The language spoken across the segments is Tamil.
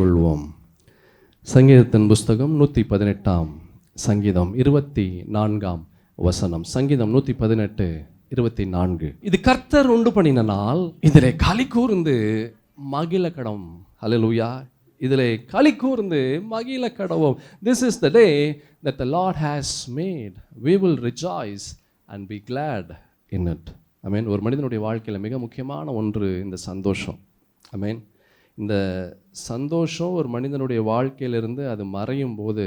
கொள்வோம். சங்கீதத்தின் புஸ்தகம் 118 சங்கீதம் 24 வசனம். சங்கீதம் 118 24. இது கர்த்தர் உண்டு பண்ணின நாள், இதிலே களி கூர்ந்து மகிழ கடவும். ஹல்லேலூயா. இதிலே களி கூர்ந்து மகிழ கடவும். This is the day that the Lord has made. We will rejoice and be glad in it. ஆமென். ஒரு மனிதனுடைய வாழ்க்கையில் மிக முக்கியமான ஒன்று இந்த சந்தோஷம். ஆமென். இந்த சந்தோஷம் ஒரு மனிதனுடைய வாழ்க்கையிலிருந்து அது மறையும் போது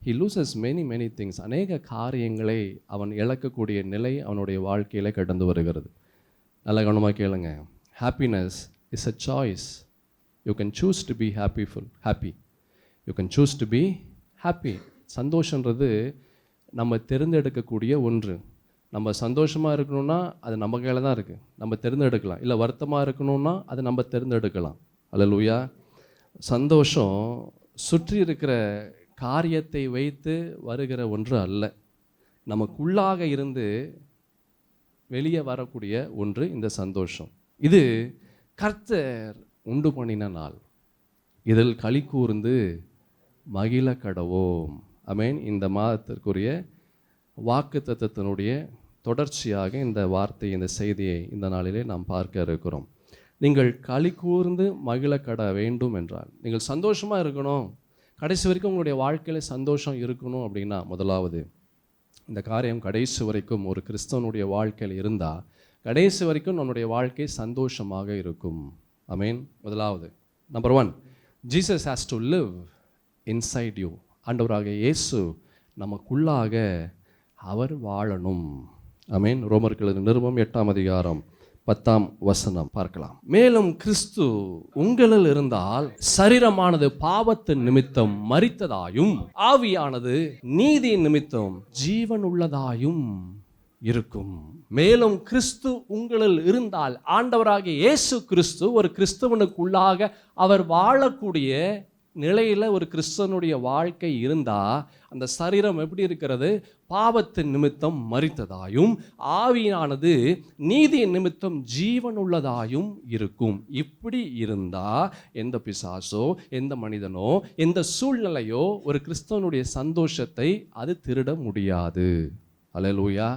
he loses many things. அநேக காரியங்களை அவன் இழக்கக்கூடிய நிலை அவனுடைய வாழ்க்கையில் கடந்து வருகிறது. நல்ல கவனமாக கேளுங்க. Happiness is a choice. You can choose to be happy. You can choose to be happy. சந்தோஷன்றது நம்ம தேர்ந்தெடுக்கக்கூடிய ஒன்று. நம்ம சந்தோஷமாக இருக்கணும்னா அது நம்ம கையில் தான் இருக்குது, நம்ம தேர்ந்தெடுக்கலாம். இல்லை வருத்தமாக இருக்கணும்னா அது நம்ம தேர்ந்தெடுக்கலாம். அல்லேலூயா. சந்தோஷம் சுற்றி இருக்கிற காரியத்தை வைத்து வருகிற ஒன்று அல்ல, நமக்குள்ளாக இருந்து வெளியே வரக்கூடிய ஒன்று இந்த சந்தோஷம். இது கர்த்தர் உண்டு பண்ணின நாள், இதில் களி கூர்ந்து மகிழ கடவோம். ஆமென். இந்த மாதத்திற்குரிய வாக்குத்தத்தத்தினுடைய தொடர்ச்சியாக இந்த வார்த்தை, இந்த செய்தியை இந்த நாளிலே நாம் பார்க்க இருக்கிறோம். நீங்கள் களி கூர்ந்து மகிழ கட வேண்டும் என்றால், நீங்கள் சந்தோஷமாக இருக்கணும், கடைசி வரைக்கும் உங்களுடைய வாழ்க்கையில் சந்தோஷம் இருக்கணும் அப்படின்னா, முதலாவது இந்த காரியம் கடைசி வரைக்கும் ஒரு கிறிஸ்தவனுடைய வாழ்க்கையில் இருந்தால் கடைசி வரைக்கும் நம்முடைய வாழ்க்கை சந்தோஷமாக இருக்கும். ஆமென். முதலாவது, number 1, Jesus has to live inside you. ஆண்டவராக இயேசு நமக்குள்ளாக அவர் வாழணும். ஆமென். ரோமர்கள் நிருபம் 8 10 வசனம் பார்க்கலாம். மேலும் கிறிஸ்து உங்களில் இருந்தால் சரீரமானது பாவத்தின் நிமித்தம் மரித்ததாயும் ஆவியானது நீதியின் நிமித்தம் ஜீவன் உள்ளதாயும் இருக்கும். மேலும் கிறிஸ்து உங்களில் இருந்தால், ஆண்டவராகிய இயேசு கிறிஸ்து ஒரு கிறிஸ்தவனுக்குள்ளாக அவர் வாழக்கூடிய நிலையில் ஒரு கிறிஸ்தவனுடைய வாழ்க்கை இருந்தால், அந்த சரீரம் எப்படி இருக்கிறது? பாவத்தின் நிமித்தம் மரித்ததாயும் ஆவியானது நீதியின் நிமித்தம் ஜீவன் உள்ளதாயும் இருக்கும். இப்படி இருந்தால் எந்த பிசாசோ, எந்த மனிதனோ, எந்த சூழ்நிலையோ ஒரு கிறிஸ்தவனுடைய சந்தோஷத்தை அது திருட முடியாது. அல்லேலூயா.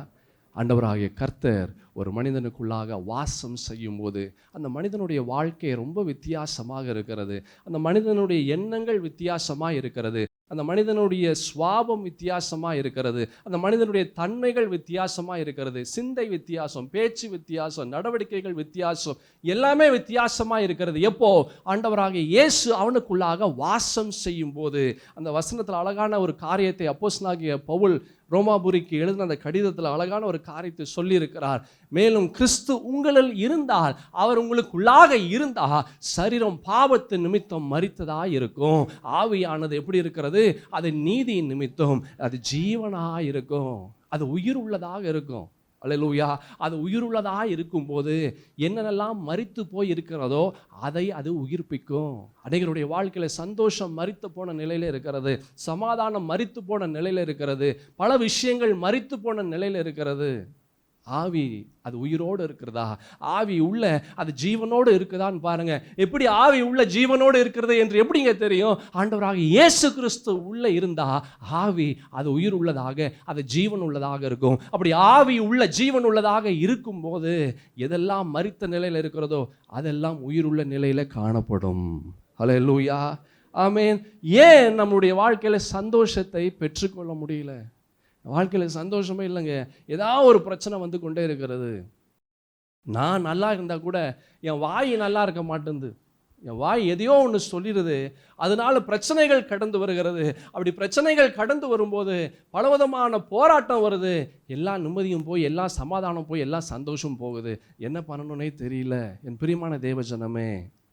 ஆண்டவராகிய கர்த்தர் ஒரு மனிதனுக்குள்ளாக வாசம் செய்யும் போது அந்த மனிதனுடைய வாழ்க்கை ரொம்ப வித்தியாசமாக இருக்கிறது. அந்த மனிதனுடைய எண்ணங்கள் வித்தியாசமாக இருக்கிறது. அந்த மனிதனுடைய சுவாபம் வித்தியாசமாக இருக்கிறது. அந்த மனிதனுடைய தன்மைகள் வித்தியாசமாக இருக்கிறது. சிந்தை வித்தியாசம், பேச்சு வித்தியாசம், நடவடிக்கைகள் வித்தியாசம், எல்லாமே வித்தியாசமாக இருக்கிறது. எப்போ? ஆண்டவராகிய இயேசு அவனுக்குள்ளாக வாசம் செய்யும் போது. அந்த வசனத்தில் அழகான ஒரு காரியத்தை அப்போஸ்தலனாகிய பவுல் ரோமாபுரிக்கு எழுதின அந்த கடிதத்தில் அழகான ஒரு காரியத்தை சொல்லியிருக்கிறார். மேலும் கிறிஸ்து உங்களில் இருந்தால், அவர் உங்களுக்குள்ளாக இருந்தால் சரீரம் பாவத்தின் நிமித்தம் மரித்ததாக இருக்கும். ஆவியானது எப்படி இருக்கிறது? அது நீதியின் நிமித்தம் அது ஜீவனாக இருக்கும், அது உயிர் உள்ளதாக இருக்கும். அல்லேலூயா. அது உயிருள்ளதாக இருக்கும்போது என்னென்னலாம் மரித்து போய் இருக்கிறதோ அதை அது உயிர்ப்பிக்கும். அநேகருடைய வாழ்க்கையில் சந்தோஷம் மரித்து போன நிலையில் இருக்கிறது, சமாதானம் மரித்து போன நிலையில் இருக்கிறது, பல விஷயங்கள் மரித்து போன நிலையில் இருக்கிறது. ஆவி அது உயிரோடு இருக்கிறதா? ஆவி உள்ள அது ஜீவனோடு இருக்குதான்னு பாருங்க. எப்படி ஆவி உள்ள ஜீவனோடு இருக்கிறது என்று எப்படிங்க தெரியும்? ஆண்டவராக இயேசு கிறிஸ்து உள்ள இருந்தா ஆவி அது உயிர் உள்ளதாக, அது ஜீவன் உள்ளதாக இருக்கும். அப்படி ஆவி உள்ள ஜீவன் உள்ளதாக இருக்கும் போது எதெல்லாம் மரித்த நிலையில் இருக்கிறதோ அதெல்லாம் உயிர் உள்ள நிலையில காணப்படும். ஹல்லேலூயா. ஆமென். ஏன் நம்முடைய வாழ்க்கையில சந்தோஷத்தை பெற்றுக்கொள்ள முடியல? வாழ்க்கையில் சந்தோஷமே இல்லைங்க. ஏதாவது ஒரு பிரச்சனை வந்து கொண்டே இருக்கிறது. நான் நல்லா இருந்தால் கூட என் வாய் நல்லா இருக்க மாட்டேங்குது. என் வாய் எதையோ ஒன்று சொல்லிடுது. அதனால பிரச்சனைகள் கடந்து வருகிறது. அப்படி பிரச்சனைகள் கடந்து வரும்போது பலவிதமான போராட்டம் வருது. எல்லா நிம்மதியும் போய், எல்லா சமாதானம் போய், எல்லா சந்தோஷம் போகுது. என்ன பண்ணணும்னே தெரியல. என் பிரியமான தேவஜனமே,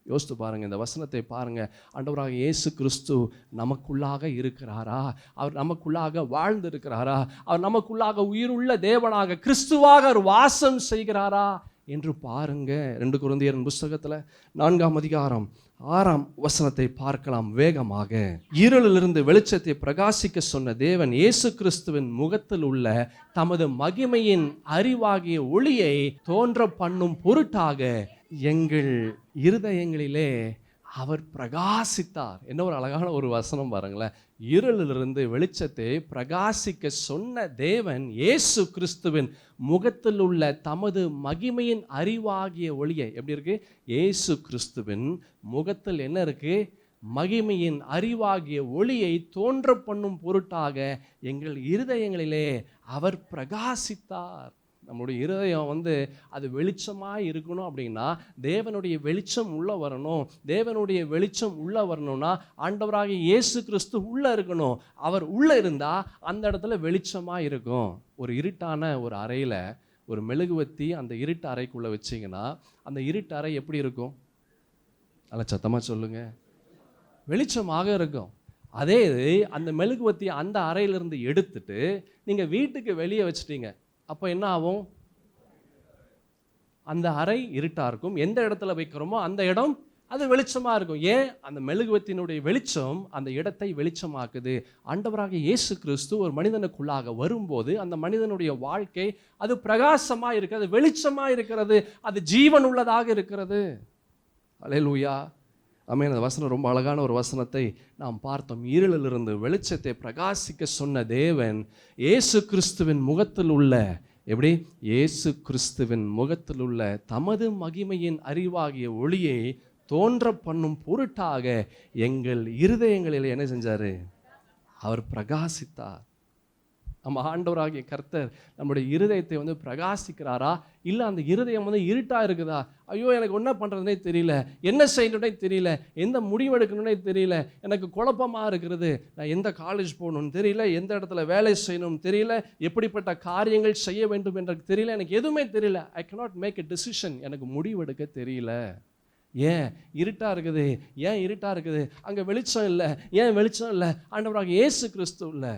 யோசித்து பாருங்க, இந்த வசனத்தை பாருங்க. ஆண்டவராக இயேசு கிறிஸ்து நமக்குள்ளாக இருக்கிறாரா? அவர் நமக்குள்ளாக வாழ்ந்து இருக்கிறாரா? அவர் நமக்குள்ளாக உயிருள்ள தேவனாக கிறிஸ்துவாக அவர் வாசம் செய்கிறாரா என்று பாருங்க. 2 கொரிந்தியர் புஸ்தகத்தில் 4 6 வசனத்தை பார்க்கலாம் வேகமாக. இருளிலிருந்து வெளிச்சத்தை பிரகாசிக்க சொன்ன தேவன் இயேசு கிறிஸ்துவின் முகத்தில் உள்ள தமது மகிமையின் அறிவாகிய ஒளியை தோன்ற பண்ணும் பொருட்டாக எங்கள் இருதயங்களிலே அவர் பிரகாசித்தார். என்ன ஒரு அழகான ஒரு வசனம் பாருங்களேன். இருளிலிருந்து வெளிச்சத்தை பிரகாசிக்க சொன்ன தேவன் இயேசு கிறிஸ்துவின் முகத்தில் உள்ள தமது மகிமையின் அறிவாகிய ஒளியை, எப்படி இருக்கு? இயேசு கிறிஸ்துவின் முகத்தில் என்ன இருக்கு? மகிமையின் அறிவாகிய ஒளியை தோன்ற பண்ணும் பொருட்டாக எங்கள் இருதயங்களிலே அவர் பிரகாசித்தார். நம்முடைய இருதயம் அது வெளிச்சமாக இருக்கணும் அப்படின்னா தேவனுடைய வெளிச்சம் உள்ள வரணும். தேவனுடைய வெளிச்சம் உள்ள வரணும்னா ஆண்டவராகிய இயேசு கிறிஸ்து உள்ள இருக்கணும். அவர் உள்ள இருந்தால் அந்த இடத்துல வெளிச்சமாக இருக்கும். ஒரு இருட்டான ஒரு அறையில் ஒரு மெழுகுவத்தி அந்த இருட்டு அறைக்குள்ளே வச்சிங்கன்னா அந்த இருட்டு அறை எப்படி இருக்கும்? நல்லா சத்தமாக சொல்லுங்க. வெளிச்சமாக இருக்கும். அதே அந்த மெழுகுவத்தியை அந்த அறையிலிருந்து எடுத்துட்டு நீங்கள் வீட்டுக்கு வெளியே வச்சிட்டீங்க, அப்போ என்ன ஆகும்? அந்த அறை இருட்டாக இருக்கும். எந்த இடத்துல வைக்கிறோமோ அந்த இடம் அது வெளிச்சமாக இருக்கும். ஏன்? அந்த மெழுகுவத்தினுடைய வெளிச்சம் அந்த இடத்தை வெளிச்சமாக்குது. ஆண்டவராகிய இயேசு கிறிஸ்து ஒரு மனிதனுக்குள்ளாக வரும்போது அந்த மனிதனுடைய வாழ்க்கை அது பிரகாசமாக இருக்கிறது, வெளிச்சமாக இருக்கிறது, அது ஜீவன் உள்ளதாக இருக்கிறது. அல்லேலூயா, ஆமென். அந்த வசனம் ரொம்ப அழகான ஒரு வசனத்தை நாம் பார்த்தோம். இருளிலிருந்து வெளிச்சத்தை பிரகாசிக்க சொன்ன தேவன் இயேசு கிறிஸ்துவின் முகத்தில் உள்ள, எப்படி? இயேசு கிறிஸ்துவின் முகத்தில் உள்ள தமது மகிமையின் அறிவாகிய ஒளியை தோன்ற பண்ணும் பொருட்டாக எங்கள் இருதயங்களில் என்ன செஞ்சாரு? அவர் பிரகாசித்தார். நம்ம ஆண்டவராகிய கர்த்தர் நம்முடைய இருதயத்தை பிரகாசிக்கிறாரா? இல்லை அந்த இருதயம் இருட்டாக இருக்குதா? ஐயோ எனக்கு என்ன பண்ணுறதுனே தெரியல, என்ன செய்யணுன்னே தெரியல, எந்த முடிவெடுக்கணுன்னே தெரியல, எனக்கு குழப்பமாக இருக்கிறது, நான் எந்த காலேஜ் போகணும்னு தெரியல, எந்த இடத்துல வேலை செய்யணும்னு தெரியல, எப்படிப்பட்ட காரியங்கள் செய்ய வேண்டும் என்று தெரியல, எனக்கு எதுவுமே தெரியல. ஐ cannot மேக் எ டிசிஷன். எனக்கு முடிவெடுக்க தெரியல. ஏன்? இருட்டாக இருக்குது. ஏன் இருட்டாக இருக்குது? அங்கே வெளிச்சம் இல்லை. ஏன் வெளிச்சம் இல்லை? ஆண்டவராகிய இயேசு கிறிஸ்து இல்லை.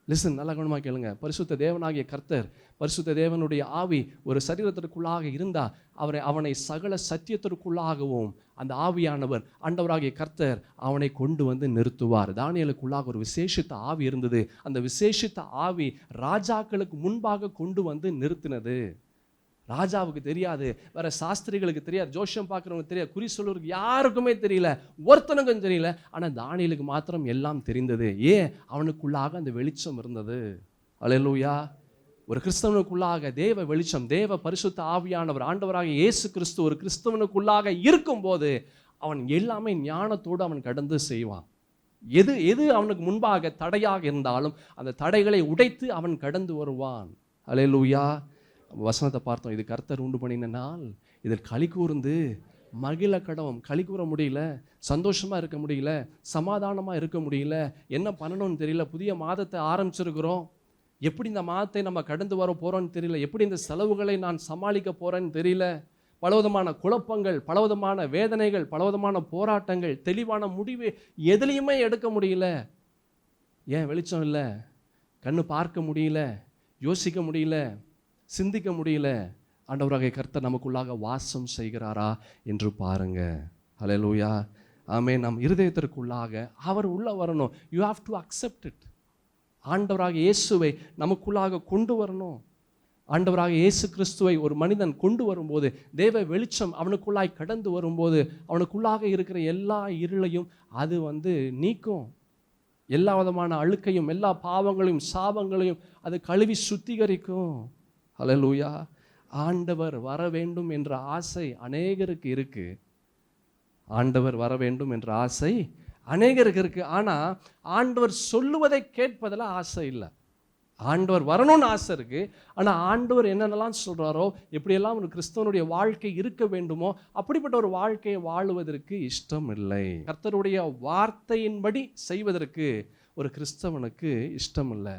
லிசன், நல்லா கவனமாக கேளுங்க. பரிசுத்த தேவனாகிய கர்த்தர், பரிசுத்த தேவனுடைய ஆவி ஒரு சரீரத்திற்குள்ளாக இருந்தால் அவனை சகல சத்தியத்திற்குள்ளாகவும் அந்த ஆவியானவர் ஆண்டவராகிய கர்த்தர் அவனை கொண்டு நிறுத்துவார். தானியேலுக்குள்ளாக ஒரு விசேஷித்த ஆவி இருந்தது. அந்த விசேஷித்த ஆவி ராஜாக்களுக்கு முன்பாக கொண்டு நிறுத்தினது. ராஜாவுக்கு தெரியாது, வேற சாஸ்திரிகளுக்கு தெரியாது, ஜோஷியம் பார்க்குறவங்க தெரியாது, குறி சொல்லுறதுக்கு யாருக்குமே தெரியல, ஒருத்தனுக்கும் தெரியல. ஆனால் தானியேலுக்கு மாத்திரம் எல்லாம் தெரிந்தது. ஏன்? அவனுக்குள்ளாக அந்த வெளிச்சம் இருந்தது. அல்லேலூயா. ஒரு கிறிஸ்தவனுக்குள்ளாக தேவ வெளிச்சம், தேவ பரிசுத்த ஆவியானவர் ஆண்டவராக இயேசு கிறிஸ்து ஒரு கிறிஸ்தவனுக்குள்ளாக இருக்கும்போது அவன் எல்லாமே ஞானத்தோடு அவன் கடந்து செய்வான். எது அவனுக்கு முன்பாக தடையாக இருந்தாலும் அந்த தடைகளை உடைத்து அவன் கடந்து வருவான். அல்லேலூயா. வசனத்தை பார்த்தோம். இது கர்த்தர் உண்டு பண்ணின நாள், இதில் களி கூர்ந்து மகிழ கடவும். களி கூற முடியல, சந்தோஷமாக இருக்க முடியல, சமாதானமாக இருக்க முடியல, என்ன பண்ணணும்னு தெரியல. புதிய மாதத்தை ஆரம்பிச்சிருக்கிறோம், எப்படி இந்த மாதத்தை நம்ம கடந்து வர போகிறோன்னு தெரியல, எப்படி இந்த செலவுகளை நான் சமாளிக்க போகிறேன்னு தெரியல. பலவிதமான குழப்பங்கள், பலவிதமான வேதனைகள், பலவிதமான போராட்டங்கள், தெளிவான முடிவு எதுலேயுமே எடுக்க முடியல. ஏன்? வெளிச்சம் இல்லை. கண்ணு பார்க்க முடியல, யோசிக்க முடியல, சிந்திக்க முடியல. ஆண்டவராகிய கர்த்தர் நமக்குள்ளாக வாசம் செய்கிறாரா என்று பாருங்க. ஹல்லேலூயா, ஆமென். நம் இருதயத்திற்குள்ளாக அவர் உள்ள வரணும். You have to accept it. ஆண்டவராகிய இயேசுவை நமக்குள்ளாக கொண்டு வரணும். ஆண்டவராகிய இயேசு கிறிஸ்துவை ஒரு மனிதன் கொண்டு வரும்போது, தேவ வெளிச்சம் அவனுக்குள்ளாய் கடந்து வரும்போது அவனுக்குள்ளாக இருக்கிற எல்லா இருளையும் அது நீக்கும். எல்லா விதமான அழுக்கையும் எல்லா பாவங்களையும் சாபங்களையும் அது கழுவி சுத்திகரிக்கும். ஹல்லேலூயா. ஆண்டவர் வர வேண்டும் என்ற ஆசை அநேகருக்கு இருக்கு. ஆண்டவர் வர வேண்டும் என்ற ஆசை அநேகருக்கு இருக்கு. ஆனால் ஆண்டவர் சொல்லுவதை கேட்பதில் ஆசை இல்லை. ஆண்டவர் வரணும்னு ஆசை இருக்கு. ஆனால் ஆண்டவர் என்னென்னலாம் சொல்கிறாரோ, எப்படியெல்லாம் ஒரு கிறிஸ்தவனுடைய வாழ்க்கை இருக்க வேண்டுமோ அப்படிப்பட்ட ஒரு வாழ்க்கையை வாழுவதற்கு இஷ்டம் இல்லை. கர்த்தருடைய வார்த்தையின்படி செய்வதற்கு ஒரு கிறிஸ்தவனுக்கு இஷ்டம் இல்லை.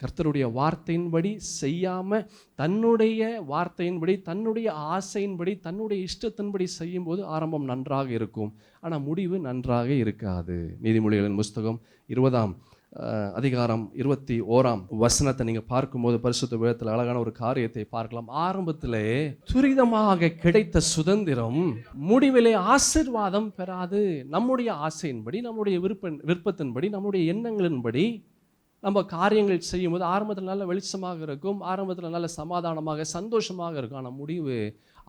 கர்த்தருடைய வார்த்தையின்படி செய்யாமல் தன்னுடைய வார்த்தையின்படி, தன்னுடைய ஆசையின்படி, தன்னுடைய இஷ்டத்தின்படி செய்யும்போது ஆரம்பம் நன்றாக இருக்கும், ஆனால் முடிவு நன்றாக இருக்காது. நீதிமொழிகளின் புஸ்தகம் 20ஆம் அதிகாரம் 21ஆம் வசனத்தை நீங்கள் பார்க்கும்போது பரிசுத்த வேதத்தில் அழகான ஒரு காரியத்தை பார்க்கலாம். ஆரம்பத்திலே துரிதமாக கிடைத்த சுதந்திரம் முடிவிலே ஆசீர்வாதம் பெறாது. நம்முடைய ஆசையின்படி, நம்முடைய விருப்பத்தின்படி, நம்முடைய எண்ணங்களின்படி நம்ம காரியங்கள் செய்யும்போது ஆரம்பத்தில் நல்ல வெளிச்சமாக இருக்கும், ஆரம்பத்தில் நல்ல சமாதானமாக சந்தோஷமாக இருக்கும். ஆனால் முடிவு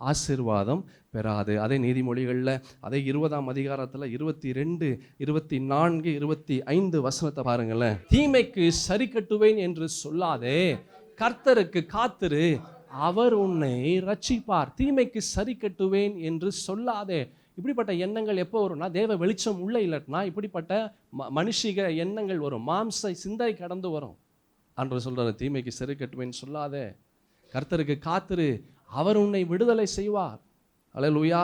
ஆசீர்வாதம் பெறாது. அதே நீதிமொழிகளில் அதே 20ஆம் அதிகாரத்தில் 22, 24, 25 வசனத்தை பாருங்களேன். தீமைக்கு சரி கட்டுவேன் என்று சொல்லாதே, கர்த்தருக்கு காத்திரு, அவர் உன்னை ரட்சிப்பார். தீமைக்கு சரி கட்டுவேன் என்று சொல்லாதே. இப்படிப்பட்ட எண்ணங்கள் எப்போ வரும்னா, தேவ வெளிச்சம் உள்ள இல்லைன்னா இப்படிப்பட்ட மனுஷிக எண்ணங்கள் வரும், மாம்ச சிந்தை கடந்து வரும். ஆண்டவர் சொல்றாரு, தீமைக்கு சரி கட்டுவேன்னு சொல்லாதே, கர்த்தருக்கு காத்திரு, அவர் உன்னை விடுதலை செய்வார். அல்லேலூயா.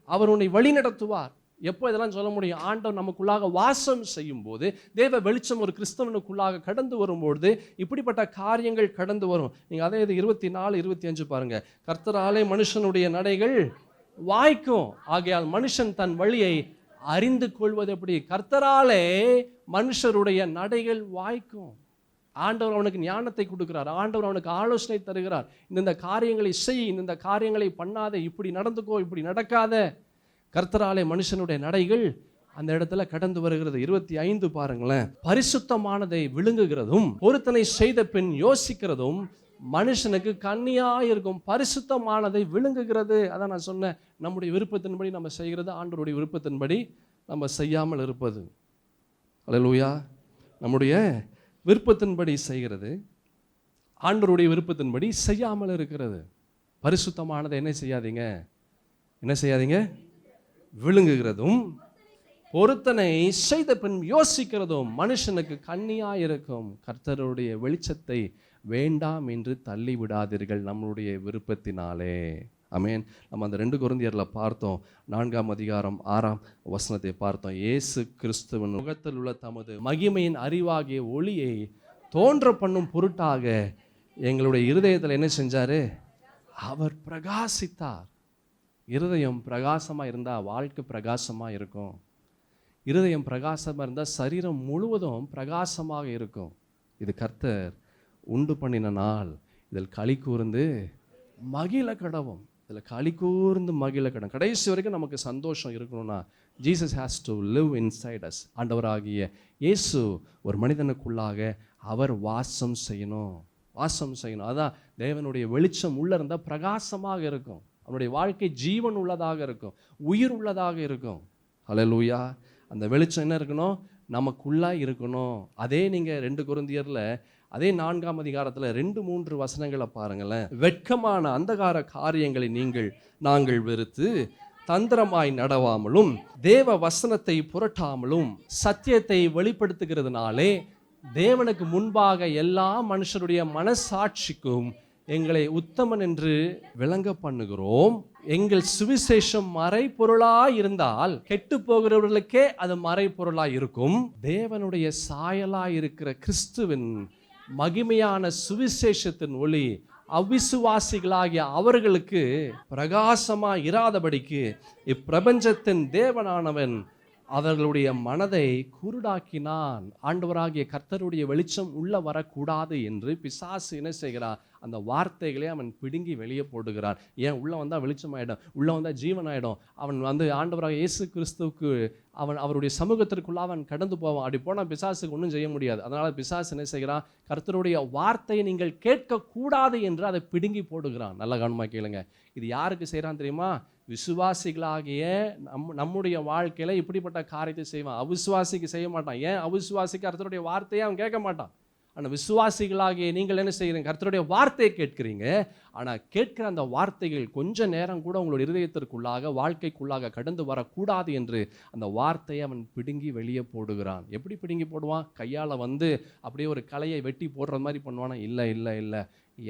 அவர் உன்னை வழி நடத்துவார். எப்போ இதெல்லாம் சொல்ல முடியும்? ஆண்டவர் நமக்குள்ளாக வாசம் செய்யும் போது, தேவ வெளிச்சம் ஒரு கிறிஸ்தவனுக்குள்ளாக கடந்து வரும்பொழுது இப்படிப்பட்ட காரியங்கள் கடந்து வரும். நீங்கள் அதே இது 24, 25 பாருங்க. கர்த்தராலே மனுஷனுடைய நடைகள் வாய்க்கும், ஆகையால் மனுஷன் தன் வழியை அறிந்து கொள்வது எப்படி? கர்த்தராலே மனுஷருடைய நடைகள் வாய்க்கும். ஆண்டவர் அவனுக்கு ஞானத்தை கொடுக்கிறார், ஆண்டவர் அவனுக்கு ஆலோசனை தருகிறார். இந்த காரியங்களை செய், இந்த காரியங்களை பண்ணாதே, இப்படி நடந்துக்கோ, இப்படி நடக்காத. கர்த்தராலே மனுஷனுடைய நடைகள் அந்த இடத்துல கடந்து வருகிறது. 25 பாருங்களேன். பரிசுத்தமானதை விழுங்குகிறதும் பொருத்தனை செய்த பின் யோசிக்கிறதும் மனுஷனுக்கு கண்ணியாயிருக்கும். பரிசுத்தமானதை விழுங்குகிறது. அதான் நான் சொன்னேன், நம்முடைய விருப்பத்தின்படி நம்ம செய்கிறது, ஆண்டவருடைய விருப்பத்தின்படி நம்ம செய்யாமல் இருப்பது. அல்லேலூயா. நம்முடைய விருப்பத்தின்படி செய்கிறது, ஆண்டவருடைய விருப்பத்தின்படி செய்யாமல் இருக்கிறது. பரிசுத்தமானதை என்ன செய்யாதீங்க, விழுங்குகிறதும் பொருத்தனை செய்த பின் யோசிக்கிறதும் மனுஷனுக்கு கண்ணியாயிருக்கும். கர்த்தருடைய வெளிச்சத்தை வேண்டாம் என்று தள்ளி விடாதீர்கள் நம்முடைய விருப்பத்தினாலே. ஆமென். நம்ம அந்த 2 கொரிந்தியரில் பார்த்தோம், 4ஆம் அதிகாரம் 6ஆம் வசனத்தை பார்த்தோம். இயேசு கிறிஸ்துவின் முகத்தில் உள்ள தமது மகிமையின் அறிவாகிய ஒளியை தோன்ற பண்ணும் பொருட்டாக எங்களுடைய இருதயத்தில் என்ன செஞ்சாரு? அவர் பிரகாசித்தார். இருதயம் பிரகாசமாக இருந்தால் வாழ்க்கை பிரகாசமாக இருக்கும். இருதயம் பிரகாசமாக இருந்தால் சரீரம் முழுவதும் பிரகாசமாக இருக்கும். இது கர்த்தர் உண்டு பண்ணின நாள், இதில் களி கூர்ந்து மகிழ கடவும். இதில் களி கூர்ந்து மகிழ கடம். கடைசி வரைக்கும் நமக்கு சந்தோஷம் இருக்கணும்னா Jesus has to live inside as. ஆண்டவராகிய இயேசு ஒரு மனிதனுக்குள்ளாக அவர் வாசம் செய்யணும். அதான் தேவனுடைய வெளிச்சம் உள்ள இருந்தால் பிரகாசமாக இருக்கும். அவனுடைய வாழ்க்கை ஜீவன் உள்ளதாக இருக்கும், உயிர் உள்ளதாக இருக்கும். அல்லேலூயா. அந்த வெளிச்சம் என்ன இருக்கணும்? நமக்குள்ளா இருக்கணும். அதே நீங்கள் 2 கொரிந்தியரில் அதே 4ஆம் அதிகாரத்தில் 2-3 வசனங்களை பாருங்களேன். வெட்கமான அந்தகார காரியங்களை நாங்கள் வெறுத்து தந்திரமாய் நடவாமலும் தேவ வசனத்தை புரட்டாமலும் சத்தியத்தை வெளிப்படுத்துகிறதுனாலே தேவனுக்கு முன்பாக எல்லா மனுஷருடைய மனசாட்சிக்கும் எங்களை உத்தமன் என்று விளங்க பண்ணுகிறோம். எங்கள் சுவிசேஷம் மறைபொருளாய் இருந்தால் கெட்டு போகிறவர்களுக்கே அது மறைபொருளாய் இருக்கும். தேவனுடைய சாயலாய் இருக்கிற கிறிஸ்துவின் மகிமையான சுவிசேஷத்தின் ஒளி அவிசுவாசிகளாகிய அவர்களுக்கு பிரகாசமாக இராதபடிக்கு இப்பிரபஞ்சத்தின் தேவனானவன் அவர்களுடைய மனதை குருடாக்கினான். ஆண்டவராகிய கர்த்தருடைய வெளிச்சம் உள்ள வரக்கூடாது என்று பிசாசு என்ன செய்கிறான்? அந்த வார்த்தைகளே அவன் பிடுங்கி வெளியே போடுகிறான். ஏன்? உள்ள வந்தால் வெளிச்சம் ஆகிடும், உள்ள வந்தால் ஜீவன் ஆகிடும். அவன் ஆண்டவராக இயேசு கிறிஸ்துவுக்கு அவருடைய சமூகத்திற்குள்ள அவன் கடந்து போவான். அப்படி போனால் பிசாசுக்கு ஒன்றும் செய்ய முடியாது. அதனால் பிசாசு என்ன செய்கிறான்? கர்த்தருடைய வார்த்தையை நீங்கள் கேட்கக்கூடாது என்று அதை பிடுங்கி போடுகிறான். நல்ல கவனமாக கேளுங்க. இது யாருக்கு செய்கிறான் தெரியுமா? விசுவாசிகளாகிய நம்முடைய வாழ்க்கையில் இப்படிப்பட்ட காரியத்தை செய்வான். அவிசுவாசிக்கு செய்ய மாட்டான். ஏன்? அவிசுவாசிக்கு கர்த்தருடைய வார்த்தையை அவன் கேட்க மாட்டான். ஆனால் விசுவாசிகளாகிய நீங்கள் என்ன செய்கிறீங்க? கர்த்தருடைய வார்த்தையை கேட்குறீங்க. ஆனால் கேட்கிற அந்த வார்த்தைகள் கொஞ்ச நேரம் கூட உங்களுடைய இருதயத்திற்குள்ளாக வாழ்க்கைக்குள்ளாக கடந்து வரக்கூடாது என்று அந்த வார்த்தையை அவன் பிடுங்கி வெளியே போடுகிறான். எப்படி பிடுங்கி போடுவான்? கையால் அப்படியே ஒரு கலையை வெட்டி போடுற மாதிரி பண்ணுவானா? இல்லை.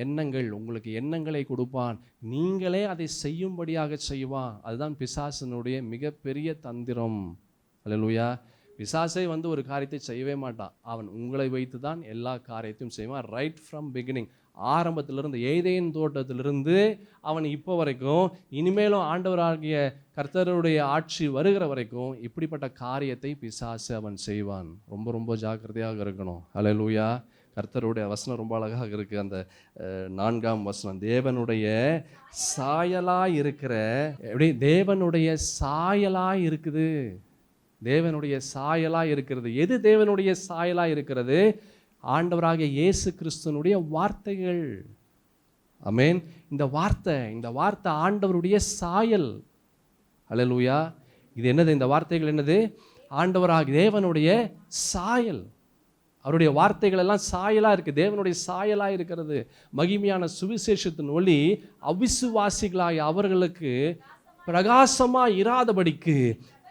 எண்ணங்கள், உங்களுக்கு எண்ணங்களை கொடுப்பான், நீங்களே அதை செய்யும்படியாக செய்வான். அதுதான் பிசாசனுடைய மிகப்பெரிய தந்திரம். அல்லேலூயா. பிசாசே ஒரு காரியத்தை செய்யவே மாட்டான். அவன் உங்களை வைத்து தான் எல்லா காரியத்தையும் செய்வான். ரைட் ஃப்ரம் பிகினிங், ஆரம்பத்திலிருந்து, ஏதேன் தோட்டத்திலிருந்து அவன் இப்போ வரைக்கும், இனிமேலும் ஆண்டவராகிய கர்த்தருடைய ஆட்சி வருகிற வரைக்கும் இப்படிப்பட்ட காரியத்தை பிசாசு அவன் செய்வான். ரொம்ப ரொம்ப ஜாக்கிரதையாக இருக்கணும். அல்லேலூயா. கர்த்தருடைய வசனம் ரொம்ப அழகாக இருக்குது. அந்த 4ஆம் வசனம், தேவனுடைய சாயலாய் இருக்கிற, எப்படி தேவனுடைய சாயலாய் இருக்குது? தேவனுடைய சாயலாய் இருக்கிறது. எது தேவனுடைய சாயலாய் இருக்கிறது? ஆண்டவராகிய இயேசு கிறிஸ்துனுடைய வார்த்தைகள். ஆமென். இந்த வார்த்தை ஆண்டவருடைய சாயல். அல்லேலூயா. இது என்னது? இந்த வார்த்தைகள் என்னது? ஆண்டவராகிய தேவனுடைய சாயல். அவருடைய வார்த்தைகள் எல்லாம் சாயலா இருக்கு, தேவனுடைய சாயலா இருக்கிறது. மகிமையான சுவிசேஷத்தின் ஒளி அவிசுவாசிகளாய் அவர்களுக்கு பிரகாசமா இராதபடிக்கு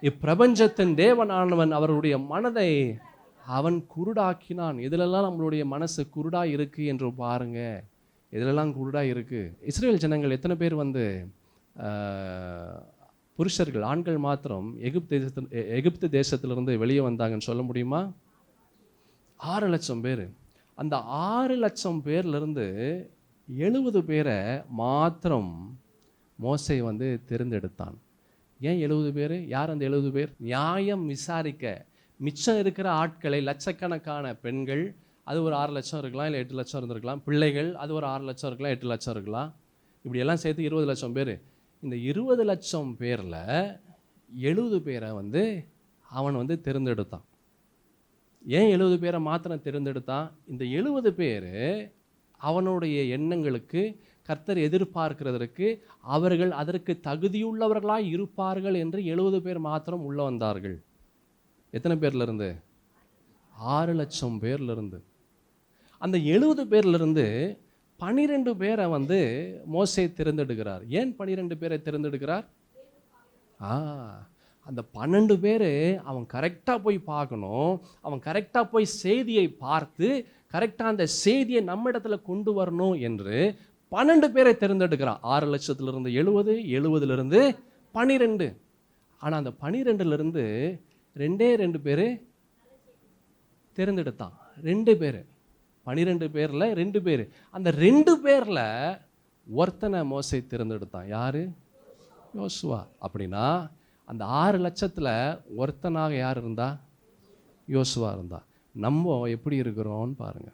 இப்பிரபஞ்சத்தின் தேவனானவன் அவருடைய மனதை அவன் குருடாக்கினான். இதிலெல்லாம் நம்மளுடைய மனசு குருடா இருக்கு என்று பாருங்க. இதிலெல்லாம் குருடா இருக்கு. இஸ்ரேல் ஜனங்கள் எத்தனை பேர் புருஷர்கள், ஆண்கள் மாத்திரம் எகிப்து தேசத்திலிருந்து வெளியே வந்தாங்கன்னு சொல்ல முடியுமா? 6 லட்சம் பேர். அந்த 6 லட்சம் பேர்லேருந்து 70 பேரை மாத்திரம் மோசே தேர்ந்தெடுத்தான். ஏன் 70 பேர்? யார் அந்த 70 பேர்? நியாயம் விசாரிக்க மிச்சம் இருக்கிற ஆட்களை, லட்சக்கணக்கான பெண்கள், அது ஒரு 6 லட்சம் இருக்கலாம், இல்லை 8 லட்சம் இருந்திருக்கலாம். பிள்ளைகள், அது ஒரு 6 லட்சம் இருக்கலாம், 8 லட்சம் இருக்கலாம். இப்படியெல்லாம் சேர்த்து 20 லட்சம் பேர். இந்த 20 லட்சம் பேரில் 70 பேரை அவன் தேர்ந்தெடுத்தான். ஏன் 70 பேரை மாத்திரம் தேர்ந்தெடுத்தான்? இந்த 70 பேர் அவனுடைய எண்ணங்களுக்கு, கர்த்தர் எதிர்பார்க்கிறதற்கு அவர்கள் அதற்கு தகுதியுள்ளவர்களாய் இருப்பார்கள் என்று 70 பேர் மாத்திரம் உள்ள வந்தார்கள். எத்தனை பேர்லேருந்து? 6 லட்சம் பேர்லேருந்து. அந்த 70 பேர்லேருந்து 12 பேரை மோசே தேர்ந்தெடுக்கிறார். ஏன் 12 பேரை தேர்ந்தெடுக்கிறார்? அந்த 12 பேர் அவன் கரெக்டாக போய் பார்க்கணும், அவன் கரெக்டாக போய் செய்தியை பார்த்து கரெக்டாக அந்த செய்தியை நம்ம இடத்துல கொண்டு வரணும் என்று 12 பேரை தேர்ந்தெடுக்கிறான். 6 லட்சத்திலிருந்து 70, 70லிருந்து 12. ஆனால் அந்த 12லிருந்து 2 பேர் தேர்ந்தெடுத்தான். 2 பேர், 12 பேரில் 2 பேர். அந்த 2 பேரில் ஒருத்தனை மோசே தேர்ந்தெடுத்தான். யாரு? யோசுவா. அப்படின்னா அந்த 6 லட்சத்தில் ஒருத்தனாக யார் இருந்தா? யோசுவா இருந்தா. நம்ம எப்படி இருக்கிறோம்னு பாருங்க.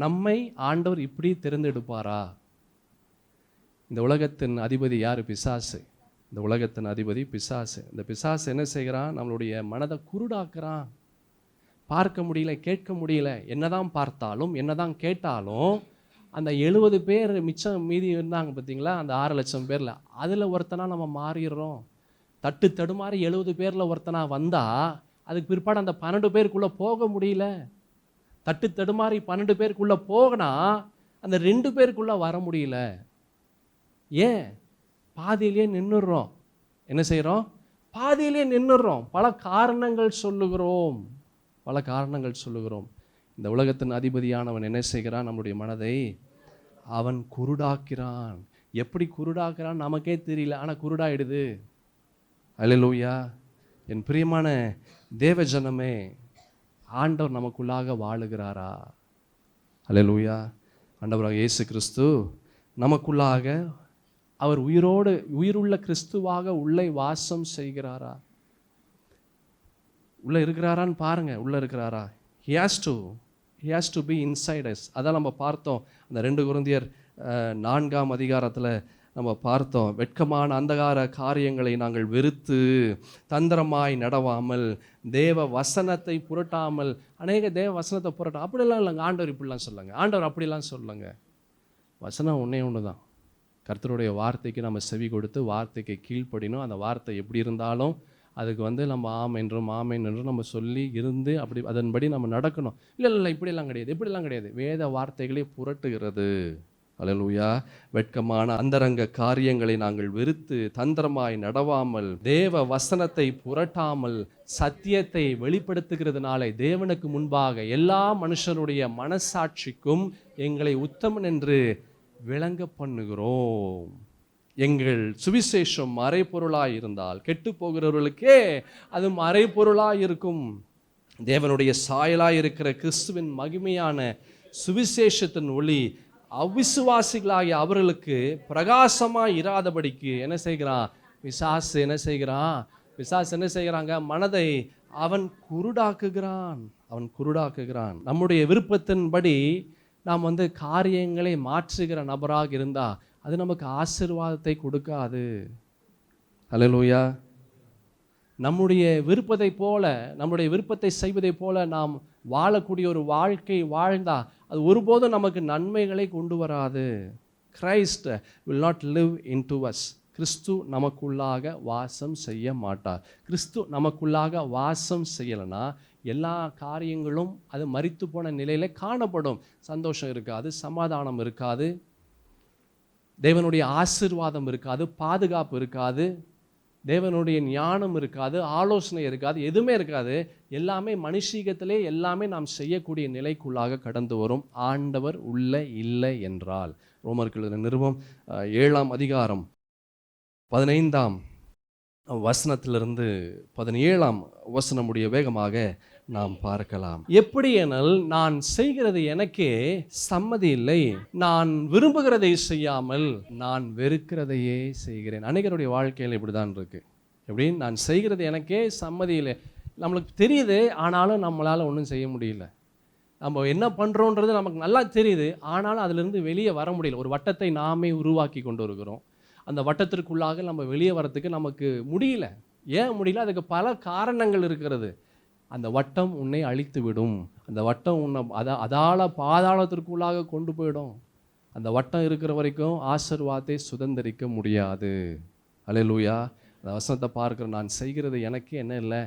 நம்மை ஆண்டவர் இப்படி தேர்ந்தெடுப்பாரா? இந்த உலகத்தின் அதிபதி யார்? பிசாசு. இந்த உலகத்தின் அதிபதி பிசாசு. இந்த பிசாசு என்ன செய்கிறான்? நம்மளுடைய மனதை குருடாக்குறான். பார்க்க முடியல, கேட்க முடியல. என்னதான் பார்த்தாலும், என்னதான் கேட்டாலும், அந்த 70 பேர் மிச்சம் மீதி இருந்தாங்க பார்த்தீங்களா, அந்த 6 லட்சம் பேரில், அதில் ஒருத்தனா நம்ம மாறிடுறோம். தட்டு தடுமாறி 70 பேரில் ஒருத்தனா வந்தால் அதுக்கு பிற்பாடு அந்த 12 பேருக்குள்ளே போக முடியல. தட்டு தடுமாறி 12 பேருக்குள்ளே போகினா அந்த 2 பேருக்குள்ளே வர முடியல. ஏன்? பாதியிலே நின்றுடுறோம். என்ன செய்கிறோம்? பாதியிலே நின்றுடுறோம். பல காரணங்கள் சொல்லுகிறோம். இந்த உலகத்தின் அதிபதியானவன் என்ன செய்கிறான்? நம்முடைய மனதை அவன் குருடாக்கிறான். எப்படி குருடாக்கிறான் நமக்கே தெரியல, ஆனால் குருடாயிடுது. அல்லேலூயா. என் பிரியமான தேவ ஜனமே, ஆண்டவர் நமக்குள்ளாக வாழுகிறாரா? அல்லேலூயா. ஆண்டவராக இயேசு கிறிஸ்து நமக்குள்ளாக, அவர் உயிருள்ள கிறிஸ்துவாக உள்ளே வாசம் செய்கிறாரா? உள்ளே இருக்கிறாரான்னு பாருங்க. உள்ளே இருக்கிறாரா? He has to be inside us. அதான் நம்ம பார்த்தோம் அந்த 2 கொரிந்தியர் 4ஆம் அதிகாரத்தில் நம்ம பார்த்தோம். வெட்கமான அந்தகார காரியங்களை நாங்கள் வெறுத்து தந்திரமாய் நடவாமல் தேவ வசனத்தை புரட்டாமல், அநேக தேவ வசனத்தை புரட்டும் அப்படிலாம் இல்லைங்க. ஆண்டவர் இப்படிலாம் சொல்லுங்க, ஆண்டவர் அப்படிலாம் சொல்லுங்க. வசனம் ஒன்று தான். கர்த்தருடைய வார்த்தைக்கு நம்ம செவி கொடுத்து வார்த்தைக்கு கீழ்ப்படினோம். அந்த வார்த்தை எப்படி இருந்தாலும் அதுக்கு நம்ம ஆம் என்றும் நம்ம சொல்லி இருந்து அப்படி அதன்படி நம்ம நடக்கணும். இல்லை இப்படிலாம் கிடையாது. வேத வார்த்தைகளை புரட்டுகிறது. அல்லேலூயா. வெட்கமான அந்தரங்க காரியங்களை நாங்கள் வெறுத்து தந்திரமாய் நடவாமல் தேவ வசனத்தை புரட்டாமல் சத்தியத்தை வெளிப்படுத்துகிறதுனாலே தேவனுக்கு முன்பாக எல்லா மனுஷனுடைய மனசாட்சிக்கும் எங்களை உத்தமன் என்று விளங்க பண்ணுகிறோம். எங்கள் சுவிசேஷம் மறைபொருளாய் இருந்தால் கெட்டு போகிறவர்களுக்கே அது மறைபொருளாய் இருக்கும். தேவனுடைய சாயலாய் இருக்கிற கிறிஸ்துவின் மகிமையான சுவிசேஷத்தின் ஒளி அவிசுவாசிகளாகிய அவர்களுக்கு பிரகாசமாய் இராதபடிக்கு என்ன செய்கிறான்? பிசாசு என்ன செய்கிறாங்க? மனதை அவன் குருடாக்குகிறான். நம்முடைய விருப்பத்தின்படி நாம் காரியங்களை மாற்றுகிற நபராக இருந்தா அது நமக்கு ஆசீர்வாதத்தை கொடுக்காது. அல்லேலூயா. நம்முடைய விருப்பத்தை போல, நம்முடைய விருப்பத்தை செய்வதை போல நாம் வாழக்கூடிய ஒரு வாழ்க்கை வாழ்ந்தா அது ஒருபோதும் நமக்கு நன்மைகளை கொண்டு வராது. Christ will not live into us. கிறிஸ்து நமக்குள்ளாக வாசம் செய்ய மாட்டார். கிறிஸ்து நமக்குள்ளாக வாசம் செய்யலைன்னா எல்லா காரியங்களும் அது மரித்து போன நிலையில் காணப்படும். சந்தோஷம் இருக்காது, சமாதானம் இருக்காது, தேவனுடைய ஆசீர்வாதம் இருக்காது, பாதுகாப்பு இருக்காது, தேவனுடைய ஞானம் இருக்காது, ஆலோசனை இருக்காது, எதுவுமே இருக்காது. எல்லாமே மனுஷீகத்திலே எல்லாமே நாம் செய்யக்கூடிய நிலைக்குள்ளாக கடந்து வரும். ஆண்டவர் உள்ள இல்லை என்றால். ரோமர்கள் நிருபம் 7ஆம் அதிகாரம் 15ஆம் வசனத்திலிருந்து 17ஆம் வசனமுடைய வேகமாக நாம் பார்க்கலாம். எப்படி எனில், நான் செய்கிறது எனக்கே சம்மதி இல்லை, நான் விரும்புகிறதை செய்யாமல் நான் வெறுக்கிறதையே செய்கிறேன். அநேகருடைய வாழ்க்கையில் இப்படிதான் இருக்கு. எப்படி? நான் செய்கிறது எனக்கே சம்மதி இல்லை, நம்மளுக்கு தெரியுது, ஆனாலும் நம்மளால் ஒன்றும் செய்ய முடியல. நம்ம என்ன பண்ணுறோன்றது நமக்கு நல்லா தெரியுது, ஆனாலும் அதிலிருந்து வெளியே வர முடியல. ஒரு வட்டத்தை நாமே உருவாக்கி கொண்டு வருகிறோம். அந்த வட்டத்திற்குள்ளாக நம்ம வெளியே வரத்துக்கு நமக்கு முடியல. ஏன் முடியல? அதுக்கு பல காரணங்கள் இருக்கிறது. அந்த வட்டம் உன்னை அழித்து விடும். அந்த வட்டம் உன்னை அதால பாதாளத்திற்குள்ளாக கொண்டு போயிடும். அந்த வட்டம் இருக்கிற வரைக்கும் ஆசீர்வாதத்தை சுதந்திரிக்க முடியாது. அல்லேலூயா. அந்த வசனத்தை பார்க்குற, நான் செய்கிறது எனக்கு என்ன இல்லை,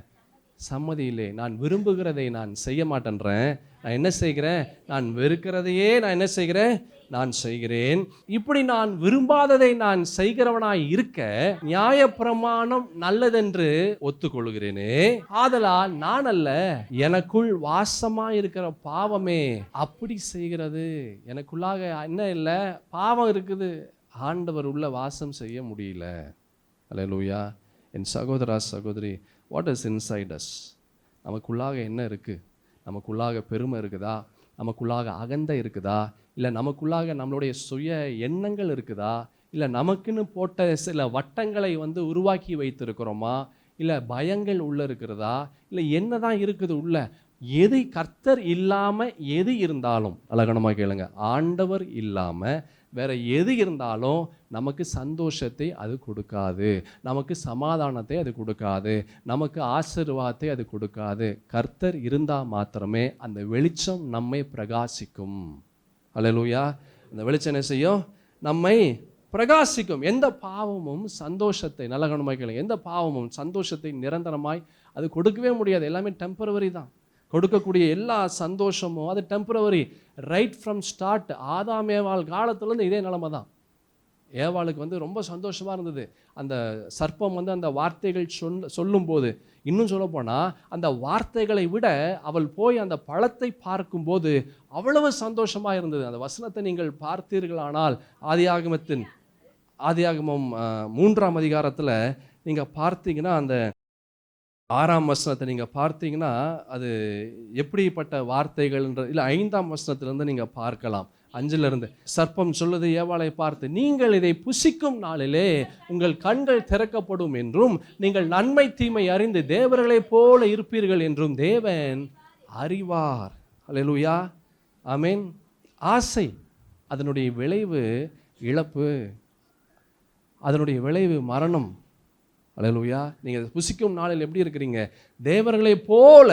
சம்மதி இல்லை, நான் விரும்புகிறதை நான் செய்ய மாட்டேன்றேன், நான் என்ன செய்கிறேன், நான் வெறுக்கிறதையே நான் என்ன செய்கிறேன், நான் செய்கிறேன். இப்படி நான் விரும்பாததை நான் செய்கிறவனாய் இருக்க நியாயப்பிரமாணம் நல்லதென்று ஒத்துக்கொள்கிறேனே, ஆதலால் நான் அல்ல, எனக்குள் வாசமாய் இருக்கிற பாவமே அப்படி செய்கிறது. எனக்குள்ளாக என்ன இல்லை, பாவம் இருக்குது, ஆண்டவர் உள்ள வாசம் செய்ய முடியல. அல்லேலூயா. என் சகோதரா சகோதரி, வாட் இஸ் இன்சைட் அஸ்? நமக்குள்ளாக என்ன இருக்குது? நமக்குள்ளாக பெருமை இருக்குதா? நமக்குள்ளாக அகந்தை இருக்குதா? இல்லை நமக்குள்ளாக நம்மளுடைய சுய எண்ணங்கள் இருக்குதா? இல்லை நமக்குன்னு போட்ட சில வட்டங்களை உருவாக்கி வைத்திருக்கிறோமா? இல்லை பயங்கள் உள்ள இருக்கிறதா? இல்லை என்ன தான் இருக்குது உள்ள? எது கர்த்தர் இல்லாமல் எது இருந்தாலும், அழகனமாக கேளுங்க, ஆண்டவர் இல்லாமல் வேற எது இருந்தாலும் நமக்கு சந்தோஷத்தை அது கொடுக்காது, நமக்கு சமாதானத்தை அது கொடுக்காது, நமக்கு ஆசீர்வாதத்தை அது கொடுக்காது. கர்த்தர் இருந்தால் மாத்திரமே அந்த வெளிச்சம் நம்மை பிரகாசிக்கும். அல்லேலூயா. அந்த வெளிச்சம் என்ன செய்யும்? நம்மை பிரகாசிக்கும். எந்த பாவமும் சந்தோஷத்தை, நல்ல கவனமாய் கேளுங்க, எந்த பாவமும் சந்தோஷத்தை நிரந்தரமாய் அது கொடுக்கவே முடியாது. எல்லாமே டெம்பரவரி தான். கொடுக்கக்கூடிய எல்லா சந்தோஷமும் அது டெம்பரவரி. ரைட் ஃப்ரம் ஸ்டார்ட், ஆதாம் ஏவாள் காலத்துலேருந்து இதே நிலைமை தான். ஏவாளுக்கு ரொம்ப சந்தோஷமாக இருந்தது. அந்த சர்ப்பம் அந்த வார்த்தைகள் சொல்லும்போது, இன்னும் சொல்ல போனால் அந்த வார்த்தைகளை விட அவள் போய் அந்த பழத்தை பார்க்கும்போது அவ்வளவு சந்தோஷமாக இருந்தது. அந்த வசனத்தை நீங்கள் பார்த்தீர்களானால் ஆதியாகமம் 3ஆம் அதிகாரத்தில் நீங்கள் பார்த்தீங்கன்னா, அந்த 6ஆம் வசனத்தை நீங்கள் பார்த்தீங்கன்னா அது எப்படிப்பட்ட வார்த்தைகள்ன்ற, இல்லை 5ஆம் வசனத்திலேருந்து நீங்கள் பார்க்கலாம். 5லிருந்து சர்ப்பம் சொல்லுது ஏவாளை பார்த்து, நீங்கள் இதை புசிக்கும் நாளிலே உங்கள் கண்கள் திறக்கப்படும் என்றும் நீங்கள் நன்மை தீமை அறிந்து தேவர்களைப் போல இருப்பீர்கள் என்றும் தேவன் அறிவார். அல்லேலூயா. ஆமென். ஆசை, அதனுடைய விளைவு இழப்பு, அதனுடைய விளைவு மரணம். அல்லேலூயா. நீங்கள் புசிக்கும் நாளில் எப்படி இருக்கிறீங்க? தேவர்களைப் போல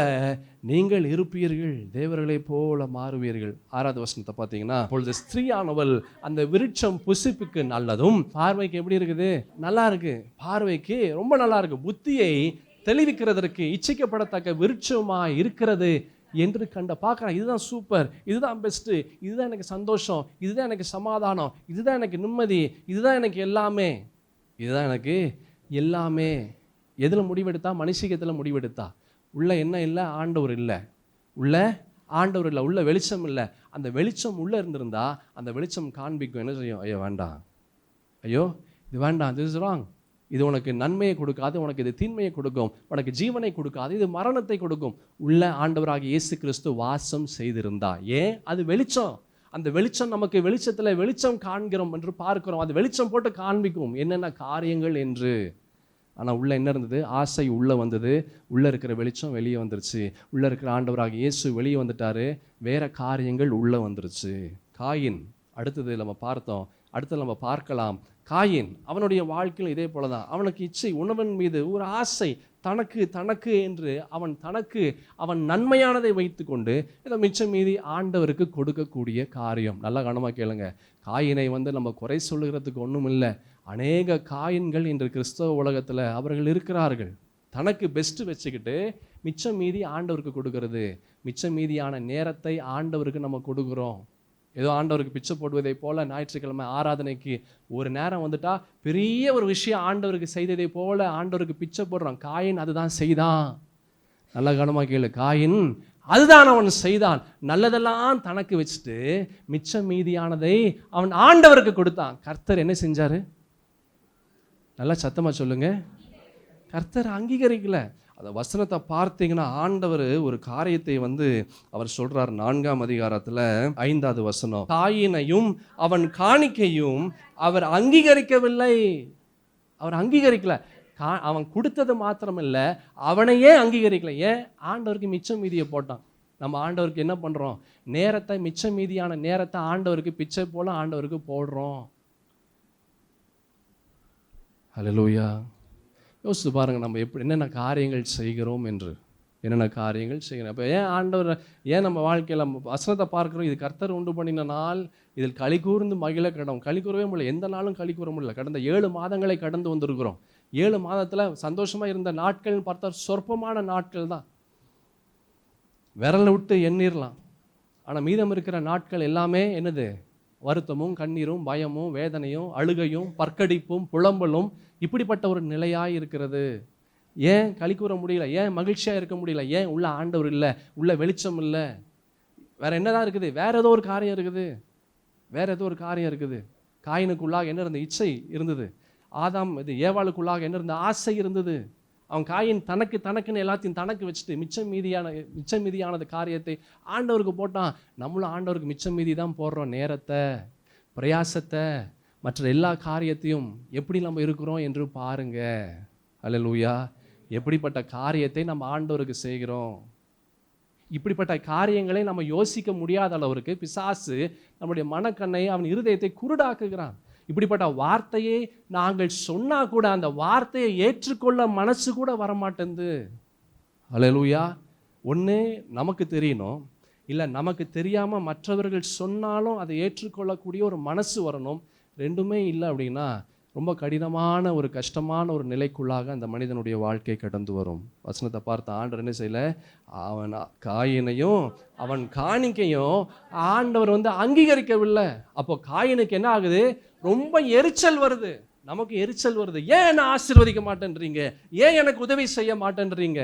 நீங்கள் இருப்பீர்கள், தேவர்களைப் போல மாறுவீர்கள். 6வது வசனத்தை பார்த்தீங்கன்னா, அப்பொழுது ஸ்திரீயானவள் அந்த விருட்சம் புசிப்புக்கு நல்லதும், பார்வைக்கு எப்படி இருக்குது? நல்லா இருக்கு, பார்வைக்கு ரொம்ப நல்லா இருக்கு, புத்தியை தெளிவிக்கிறதற்கு இச்சிக்கப்படத்தக்க விருட்சமாக இருக்கிறது என்று பார்க்குறேன். இதுதான் சூப்பர், இதுதான் பெஸ்ட்டு, இதுதான் எனக்கு சந்தோஷம், இதுதான் எனக்கு சமாதானம், இதுதான் எனக்கு நிம்மதி, இதுதான் எனக்கு எல்லாமே, இதுதான் எனக்கு எல்லாமே. எதில் முடிவெடுத்தா? மனுஷிகத்தில் முடிவெடுத்தா. உள்ள என்ன இல்லை? ஆண்டவர் இல்லை. உள்ள ஆண்டவர் இல்லை, உள்ள வெளிச்சம் இல்லை. அந்த வெளிச்சம் உள்ளே இருந்திருந்தா அந்த வெளிச்சம் காண்பிக்கும். என்ன செய்யும்? ஐயோ வேண்டாம், ஐயோ இது வேண்டாம், திஸ் இஸ் ராங், இது உனக்கு நன்மையை கொடுக்காது, உனக்கு இது தீன்மையை கொடுக்கும், உனக்கு ஜீவனை கொடுக்காது, இது மரணத்தை கொடுக்கும். உள்ள ஆண்டவராகிய இயேசு கிறிஸ்து வாசம் செய்திருந்தா. ஏன்? அது வெளிச்சம். அந்த வெளிச்சம் நமக்கு வெளிச்சத்தில் வெளிச்சம் காண்கிறோம் என்று பார்க்கிறோம். அது வெளிச்சம் போட்டு காண்பிக்கும் என்னென்ன காரியங்கள் என்று. ஆனால் உள்ளே என்ன இருந்தது? ஆசை உள்ளே வந்தது. உள்ளே இருக்கிற வெளிச்சம் வெளியே வந்துருச்சு. உள்ளே இருக்கிற ஆண்டவராக இயேசு வெளியே வந்துட்டாரு, வேற காரியங்கள் உள்ளே வந்துருச்சு. காயின் அடுத்தது நம்ம பார்த்தோம், அடுத்து நம்ம பார்க்கலாம். காயின் அவனுடைய வாழ்க்கையில் இதே போல தான். அவனுக்கு இச்சை, உணவன் மீது ஒரு ஆசை, தனக்கு தனக்கு என்று அவன் நன்மையானதை வைத்துக்கொண்டு இதை மிச்சம் மீதி ஆண்டவருக்கு கொடுக்கக்கூடிய காரியம். நல்லா கவனமாக கேளுங்க. காயினை நம்ம குறை சொல்லுகிறதுக்கு ஒன்றும் இல்லை. அநேக காயின்கள் இன்று கிறிஸ்தவ உலகத்தில் அவர்கள் இருக்கிறார்கள். தனக்கு பெஸ்ட்டு வச்சுக்கிட்டு மிச்சம் மீதி ஆண்டவருக்கு கொடுக்கறது. மிச்சம் மீதியான நேரத்தை ஆண்டவருக்கு நம்ம கொடுக்குறோம். ஏதோ ஆண்டவருக்கு பிச்சை போடுவதை போல ஞாயிற்றுக்கிழமை ஆராதனைக்கு ஒரு நேரம் வந்துட்டா பெரிய ஒரு விஷயம் ஆண்டவருக்கு செய்ததை போல ஆண்டவருக்கு பிச்சை போடுறான். காயின் அதுதான் செய்தான். நல்ல கவனமாக கேளு. காயின் அதுதான் அவன் செய்தான். நல்லதெல்லாம் தனக்கு வச்சுட்டு மிச்சம் மீதியானதை அவன் ஆண்டவருக்கு கொடுத்தான். கர்த்தர் என்ன செஞ்சாரு? நல்லா சத்தமா சொல்லுங்க. கர்த்தர் அங்கீகரிக்கல. அந்த வசனத்தை பார்த்தீங்கன்னா ஆண்டவர் ஒரு காரியத்தை அவர் சொல்றார். 4ஆம் அதிகாரத்தில் 5வது வசனம். காயினையும் அவன் காணிக்கையும் அவர் அங்கீகரிக்கவில்லை. அவர் அங்கீகரிக்கல. அவன் கொடுத்தது மாத்திரமில்லை, அவனையே அங்கீகரிக்கல. ஏன்? ஆண்டவருக்கு மிச்சம் மீதியை போட்டான். நம்ம ஆண்டவருக்கு என்ன பண்றோம்? நேரத்தை, மிச்சம் மீதியான நேரத்தை ஆண்டவருக்கு பிச்சை போல ஆண்டவருக்கு போடுறோம். ஹல்லேலூயா. யோசித்து பாருங்கள், நம்ம என்னென்ன காரியங்கள் செய்கிறோம் என்று. என்னென்ன காரியங்கள் செய்கிறோம். அப்போ ஏன் ஆண்டவர், ஏன் நம்ம வாழ்க்கையில் நம்ம வசனத்தை பார்க்குறோம்? இது கர்த்தர் உண்டு பண்ணின நாள், இதில் களி கூர்ந்து மகிழ கடவும். களி கூறவே முடியல. எந்த நாளும் களி கூற முடியல. கடந்த 7 மாதங்களை கடந்து வந்திருக்கிறோம். 7 மாதத்தில் சந்தோஷமாக இருந்த நாட்கள்னு பார்த்தா சொற்பமான நாட்கள் தான். விரலை விட்டு எண்ணிரலாம். ஆனால் மீதம் இருக்கிற நாட்கள் எல்லாமே என்னது? வருத்தமும் கண்ணீரும் பயமும் வேதனையும் அழுகையும் பற்கடிப்பும் புலம்பலும் இப்படிப்பட்ட ஒரு நிலையாய் இருக்கிறது. ஏன் களி கூற முடியல? ஏன் மகிழ்ச்சியாக இருக்க முடியல? ஏன்? உள்ள ஆண்டவர் இல்லை, உள்ள வெளிச்சம் இல்லை. வேற என்னதான் இருக்குது? வேற ஏதோ ஒரு காரியம் இருக்குது. வேற ஏதோ ஒரு காரியம் இருக்குது. காயினுக்குள்ளாக என்ன இருந்த? இச்சை இருந்தது. ஏவாளுக்குள்ளாக என்ன இருந்த? ஆசை இருந்தது. அவன் காயின் தனக்குன்னு எல்லாத்தையும் தனக்கு வச்சுட்டு மிச்சம் மீதியானது காரியத்தை ஆண்டவருக்கு போட்டான். நம்மளும் ஆண்டவருக்கு மிச்சம் மீதி தான் போடுறோம். நேரத்தை, பிரயாசத்தை, மற்ற எல்லா காரியத்தையும். எப்படி நம்ம இருக்கிறோம் என்று பாருங்க. அல்லேலூயா. எப்படிப்பட்ட காரியத்தை நம்ம ஆண்டவருக்கு செய்கிறோம். இப்படிப்பட்ட காரியங்களை நம்ம யோசிக்க முடியாத அளவிற்கு பிசாசு நம்முடைய மனக்கண்ணை, அவன் இருதயத்தை குருடாக்குகிறான். இப்படிப்பட்ட வார்த்தையை நாங்கள் சொன்னா கூட அந்த வார்த்தையை ஏற்றுக்கொள்ள மனசு கூட வரமாட்டேங்குது. அல்லேலூயா. ஒன்று நமக்கு தெரியணும், இல்லை நமக்கு தெரியாமல் மற்றவர்கள் சொன்னாலும் அதை ஏற்றுக்கொள்ளக்கூடிய ஒரு மனசு வரணும். ரெண்டுமே இல்லை அப்படின்னா ரொம்ப கடினமான ஒரு கஷ்டமான ஒரு நிலைக்குள்ளாக அந்த மனிதனுடைய வாழ்க்கை கடந்து வரும். வசனத்தை பார்த்த ஆண்டவர் என்ன செய்யல? அவன் காயினையும் அவன் காணிக்கையும் ஆண்டவர் அங்கீகரிக்கவில்லை. அப்போ காயினுக்கு என்ன ஆகுது? ரொம்ப எரிச்சல் வருது. நமக்கு எரிச்சல் வருது. ஏன் என்ன ஆசீர்வதிக்க மாட்டேன்றீங்க? ஏன் எனக்கு உதவி செய்ய மாட்டேன்றீங்க?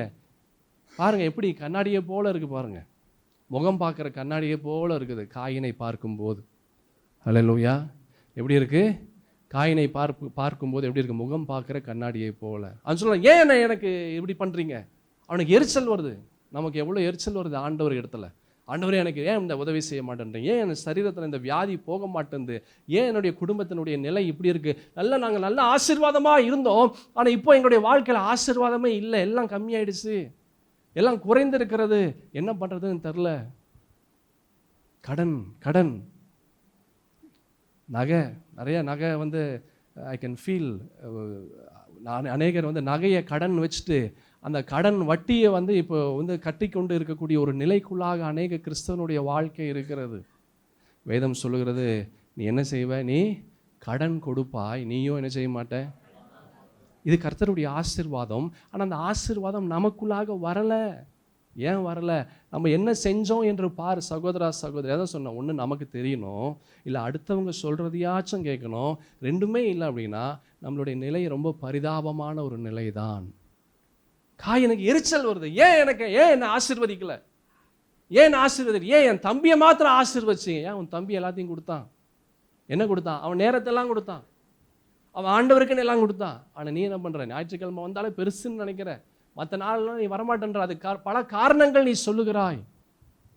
பாருங்க, எப்படி கண்ணாடியை போல இருக்கு. பாருங்க, முகம் பார்க்குற கண்ணாடியை போல இருக்குது காயினை பார்க்கும்போது. அல்லேலூயா. எப்படி இருக்கு? காயினை பார்க்கும்போது எப்படி இருக்கு? முகம் பார்க்குற கண்ணாடியை போல. அவன் சொல்லுவான், ஏன் எனக்கு இப்படி பண்ணுறீங்க? அவனுக்கு எரிச்சல் வருது. நமக்கு எவ்வளோ எரிச்சல் வருது ஆண்டவர் இடத்துல. ஆண்டவரே, எனக்கு ஏன் இந்த உதவி செய்ய மாட்டேன்றீங்க? ஏன் என் சரீரத்தில் இந்த வியாதி போக மாட்டேங்குது? ஏன் என்னுடைய குடும்பத்தினுடைய நிலை இப்படி இருக்குது? நாங்கள் நல்ல ஆசீர்வாதமாக இருந்தோம், ஆனால் இப்போ எங்களுடைய வாழ்க்கையில் ஆசீர்வாதமே இல்லை. எல்லாம் கம்மியாயிடுச்சு, எல்லாம் குறைந்திருக்கிறது. என்ன பண்ணுறதுன்னு தெரில. கடன், நகை, நிறைய நகை ஐ கேன் ஃபீல். அநேகர் நகையை கடன் வச்சுட்டு அந்த கடன் வட்டியை இப்போ கட்டி கொண்டு இருக்கக்கூடிய ஒரு நிலைக்குள்ளாக அநேக கிறிஸ்தவனுடைய வாழ்க்கை இருக்கிறது. வேதம் சொல்லுகிறது, நீ என்ன செய்வ? நீ கடன் கொடுப்பாய், நீயும் என்ன செய்ய மாட்ட. இது கர்த்தருடைய ஆசீர்வாதம். ஆனால் அந்த ஆசீர்வாதம் நமக்குள்ளாக வரலை. ஏன் வரலை? நம்ம என்ன செஞ்சோம் என்று பார் சகோதரா சகோதரி. அதான் சொன்னேன், ஒன்று நமக்கு தெரியணும், இல்லை அடுத்தவங்க சொல்கிறதையாச்சும் கேட்கணும். ரெண்டுமே இல்லை அப்படின்னா நம்மளுடைய நிலை ரொம்ப பரிதாபமான ஒரு நிலை தான். எனக்கு எரிச்சல் வருது. ஏன் என்னை ஆசீர்வதிக்கல? ஏன் ஆசீர்வதி? ஏன் என் தம்பியை மாத்திரம் ஆசீர்வதிச்சிங்க? ஏன் உன் தம்பி எல்லாத்தையும் கொடுத்தான்? என்ன கொடுத்தான்? அவன் நேரத்தெல்லாம் கொடுத்தான், அவன் ஆண்டவருக்குன்னு எல்லாம் கொடுத்தான். ஆனால் நீ என்ன பண்ணுற? ஞாயிற்றுக்கிழமை வந்தாலே பெருசுன்னு நினைக்கிற, மற்ற நாள்லாம் நீ வரமாட்டேன்ற. அது பல காரணங்கள் நீ சொல்லுகிறாய்.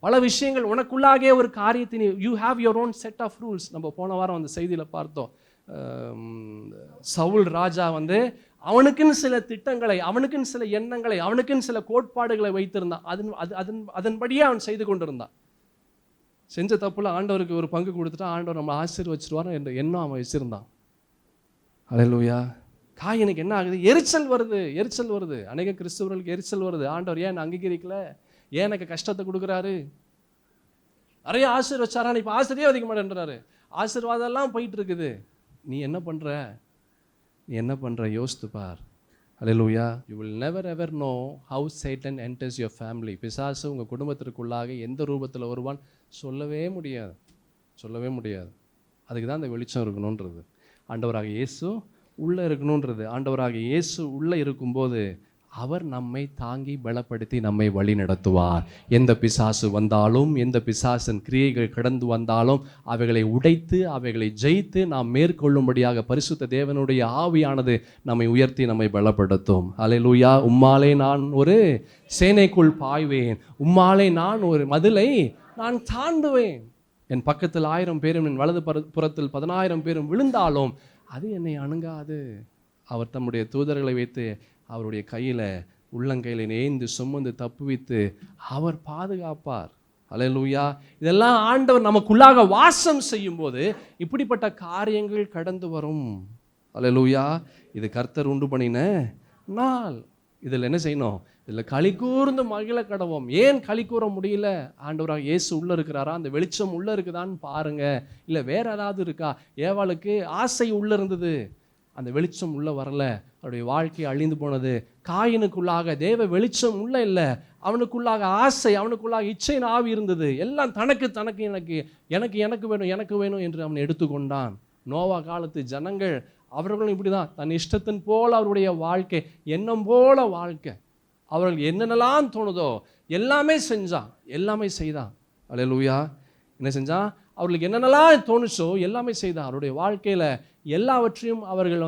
பல விஷயங்கள் உனக்குள்ளாகவே ஒரு காரியத்தை you have your own set of rules. நம்ம போன வாரம் அந்த செய்தியில் பார்த்தோம். சவுல் ராஜா அவனுக்குன்னு சில திட்டங்களை, அவனுக்குன்னு சில எண்ணங்களை, அவனுக்குன்னு சில கோட்பாடுகளை வைத்திருந்தான். அதன்படியே அவன் செய்து கொண்டிருந்தான். செஞ்ச தப்புல ஆண்டவருக்கு ஒரு பங்கு கொடுத்துட்டா ஆண்டவர் நம்ம ஆசீர்வச்சிருவார் என்ற எண்ணம் அவன் வச்சிருந்தான். அல்லேலூயா. காயினுக்கு என்ன ஆகுது? எரிச்சல் வருது. அநேக கிறிஸ்தவர்களுக்கு எரிச்சல் வருது. ஆண்டவர் ஏன் அங்கீகரிக்கல? ஏன் எனக்கு கஷ்டத்தை கொடுக்குறாரு? நிறைய ஆசீர்வச்சாரா, இப்போ ஆசீர்வதிக்க மாட்டேன்றாரு. ஆசீர்வாதம் எல்லாம் போயிட்டு இருக்குது. நீ என்ன பண்ற? யோசித்து பார். ஹல்லேலூயா. You will never ever know how Satan enters your family. பிசாசு உங்கள் குடும்பத்திற்குள்ளாக எந்த ரூபத்தில் வருவான் சொல்லவே முடியாது. அதுக்கு தான் அந்த வெளிச்சம் இருக்கணுன்றது. ஆண்டவராக இயேசு உள்ளே இருக்கணுன்றது. ஆண்டவராக இயேசு உள்ளே இருக்கும்போது அவர் நம்மை தாங்கி பலப்படுத்தி நம்மை வழி நடத்துவார். எந்த பிசாசு வந்தாலும், எந்த பிசாசின் கிரியைகள் கடந்து வந்தாலும் அவைகளை உடைத்து, அவைகளை ஜெயித்து நாம் மேற்கொள்ளும்படியாக பரிசுத்த தேவனுடைய ஆவியானது நம்மை உயர்த்தி நம்மை பலப்படுத்தும். அல்லேலூயா. உம்மாலே நான் ஒரு சேனைக்குள் பாய்வேன், உம்மாலே நான் ஒரு மதிலை நான் தாண்டுவேன். என் பக்கத்தில் 1000 பேரும் என் வலது புறத்தில் 10,000 பேரும் விழுந்தாலும் அது என்னை அணுகாது. அவர் தம்முடைய தூதர்களை வைத்து அவருடைய கையில் உள்ளங்கையில் ஏந்து சுமந்து தப்புவித்து அவர் பாதுகாப்பார். அல்லேலூயா. இதெல்லாம் ஆண்டவர் நமக்குள்ளாக வாசம் செய்யும் போது இப்படிப்பட்ட காரியங்கள் கடந்து வரும். அல்லேலூயா. இது கர்த்தர் உண்டு பண்ணின நாள். இதில் என்ன செய்யணும்? இதில் களி கூர்ந்து மகிழ கடவோம். ஏன் களி கூற முடியல? ஆண்டவராக இயேசு உள்ளே இருக்கிறாரா? அந்த வெளிச்சம் உள்ளே இருக்குதான்னு பாருங்க. இல்லை வேற ஏதாவது இருக்கா? ஏவாளுக்கு ஆசை உள்ளே இருந்தது, அந்த வெளிச்சம் உள்ளே வரல, அவருடைய வாழ்க்கை அழிந்து போனது. காயினுக்குள்ளாக தேவ வெளிச்சம் உள்ளே இல்லை, அவனுக்குள்ளாக ஆசை, அவனுக்குள்ளாக இச்சையின் ஆவி இருந்தது. எல்லாம் எனக்கு வேணும் என்று அவன் எடுத்துக்கொண்டான். நோவா காலத்து ஜனங்கள் அவர்களும் இப்படி தான், தன் இஷ்டத்தின் போல அவருடைய வாழ்க்கை, எண்ணம் போல வாழ்க்கை. அவர்கள் என்னென்னலாம் தோணுதோ எல்லாமே செய்தான். அல்லேலூயா. என்ன செஞ்சான்? அவர்களுக்கு என்னென்னலாம் தோணுச்சோ எல்லாமே செய்தான். அவருடைய வாழ்க்கையில் எல்லாவற்றையும் அவர்கள்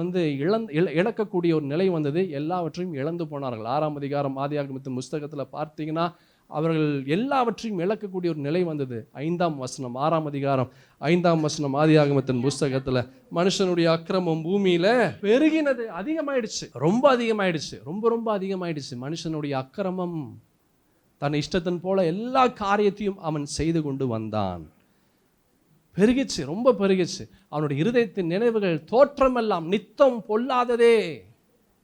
இழக்கக்கூடிய ஒரு நிலை வந்தது. எல்லாவற்றையும் இழந்து போனார்கள். 6ஆம் அதிகாரம் ஆதியாகமத்தின் புஸ்தகத்தில் பார்த்தீங்கன்னா அவர்கள் எல்லாவற்றையும் இழக்கக்கூடிய ஒரு நிலை வந்தது. 5ஆம் வசனம் 6ஆம் அதிகாரம் 5ஆம் வசனம் ஆதியாகமத்தின் புஸ்தகத்தில், மனுஷனுடைய அக்கிரமம் பூமியில் பெருகினது, அதிகமாயிடுச்சு, ரொம்ப அதிகமாயிடுச்சு. மனுஷனுடைய அக்கிரமம், தன் இஷ்டத்தின் போல எல்லா காரியத்தையும் அவன் செய்து கொண்டு வந்தான். பெருகிச்சு, ரொம்ப பெருகிச்சு. அவனுடைய இருதயத்தின் நினைவுகள் தோற்றமெல்லாம் நித்தம்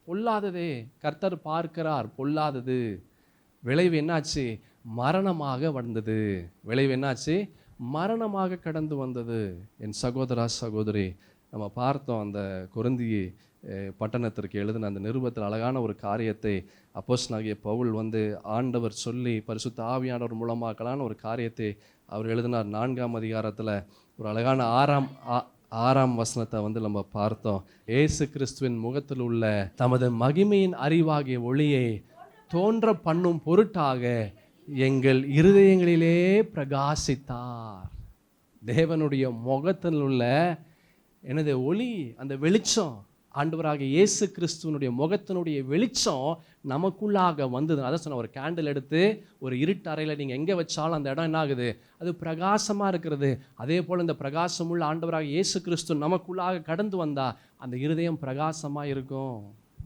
பொல்லாததே. கர்த்தர் பார்க்கிறார் பொல்லாதது. விளைவு என்னாச்சு? மரணமாக வந்தது. மரணமாக கடந்து வந்தது. என் சகோதரா சகோதரி, நம்ம பார்த்தோம் அந்த கொரிந்தி பட்டணத்திற்கு எழுதின அந்த நிருபத்தில் அழகான ஒரு காரியத்தை அப்போஸ்தலனாகிய பவுல் ஆண்டவர் சொல்லி பரிசுத்த ஆவியானவர் மூலமாக்கலான ஒரு காரியத்தை அவர் எழுதினார். 4ஆம் அதிகாரத்தில் ஒரு அழகான 6ஆம் வசனத்தை நம்ம பார்த்தோம். இயேசு கிறிஸ்துவின் முகத்தில் உள்ள தமது மகிமையின் அறிவாகிய ஒளியை தோன்ற பண்ணும் பொருட்டாக எங்கள் இருதயங்களிலே பிரகாசித்தார். தேவனுடைய முகத்தில் உள்ள எனது ஒளி, அந்த வெளிச்சம், ஆண்டவராக இயேசு கிறிஸ்துவனுடைய முகத்தினுடைய வெளிச்சம் நமக்குள்ளாக வந்தது. அதான் சொன்ன, ஒரு கேண்டில் எடுத்து ஒரு இருட்டு அறையில் நீங்கள் எங்கே வச்சாலும் அந்த இடம் என்ன ஆகுது? அது பிரகாசமாக இருக்கிறது. அதே போல் இந்த பிரகாசமுள்ள ஆண்டவராக இயேசு கிறிஸ்து நமக்குள்ளாக கடந்து வந்தால் அந்த இருதயம் பிரகாசமாக இருக்கும்,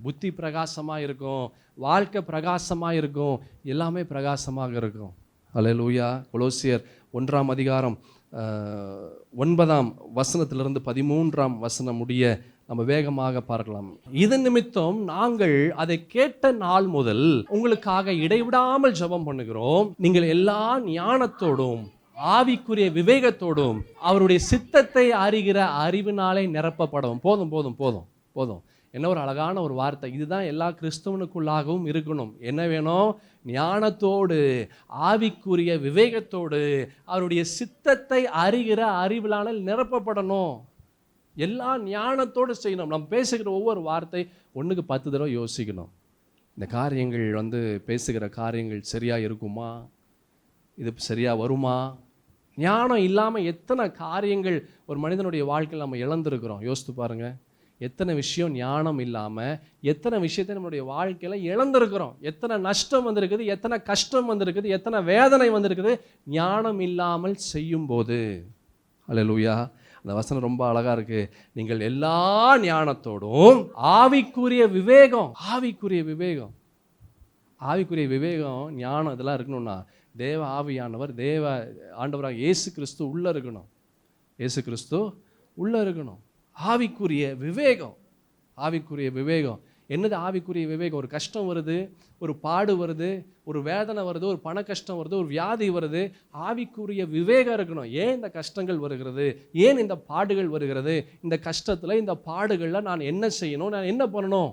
புத்தி பிரகாசமாக இருக்கும், வாழ்க்கை பிரகாசமாக இருக்கும், எல்லாமே பிரகாசமாக இருக்கும். அல்லேலூயா. கொலோசியர் 1ஆம் அதிகாரம் 9ஆம் வசனத்திலிருந்து 13ஆம் வசனம் முடிய நம்ம வேகமாக பார்க்கலாம். இதன் நிமித்தம் நாங்கள் அதை கேட்ட நாள் முதல் உங்களுக்காக இடைவிடாமல் ஜெபம் பண்ணுகிறோம். நீங்கள் எல்லா ஞானத்தோடும் ஆவிக்குரிய விவேகத்தோடும் அவருடைய சித்தத்தை அறிகிற அறிவினாலே நிரப்பப்படும். போதும். என்ன ஒரு அழகான ஒரு வார்த்தை. இதுதான் எல்லா கிறிஸ்தவனுக்குள்ளாகவும் இருக்கணும். என்ன வேணும்? ஞானத்தோடு ஆவிக்குரிய விவேகத்தோடு அவருடைய சித்தத்தை அறிகிற அறிவிலான நிரப்பப்படணும். எல்லா ஞானத்தோடு செய்யணும். நம்ம பேசுகிற ஒவ்வொரு வார்த்தை 1க்கு 10 தடவை யோசிக்கணும். இந்த காரியங்கள் பேசுகிற காரியங்கள் சரியாக இருக்குமா? இது சரியாக வருமா? ஞானம் இல்லாமல் எத்தனை காரியங்கள் ஒரு மனிதனுடைய வாழ்க்கையில் நம்ம இழந்திருக்கிறோம். யோசித்து பாருங்கள். எத்தனை விஷயம் ஞானம் இல்லாமல் எத்தனை விஷயத்தை நம்மளுடைய வாழ்க்கையில் இழந்திருக்கிறோம். எத்தனை நஷ்டம் வந்திருக்குது, எத்தனை கஷ்டம் வந்திருக்குது, எத்தனை வேதனை வந்திருக்குது ஞானம் இல்லாமல் செய்யும்போது. அல்லேலூயா. அந்த வசனம் ரொம்ப அழகாக இருக்குது. நீங்கள் எல்லா ஞானத்தோடும் ஆவிக்குரிய விவேகம் ஞானம் இதெல்லாம் இருக்கணும்னா தேவ ஆவியானவர், தேவ ஆண்டவராக இயேசு கிறிஸ்து உள்ளே இருக்கணும். ஆவிக்குரிய விவேகம். ஆவிக்குரிய விவேகம். என்னது ஆவிக்குரிய விவேகம்? ஒரு கஷ்டம் வருது, ஒரு பாடு வருது, ஒரு வேதனை வருது, ஒரு பண கஷ்டம் வருது, ஒரு வியாதி வருது, ஆவிக்குரிய விவேகம் இருக்கணும். ஏன் இந்த கஷ்டங்கள் வருகிறது, ஏன் இந்த பாடுகள் வருகிறது, இந்த கஷ்டத்தில் இந்த பாடுகளில் நான் என்ன செய்யணும், நான் என்ன பண்ணணும்?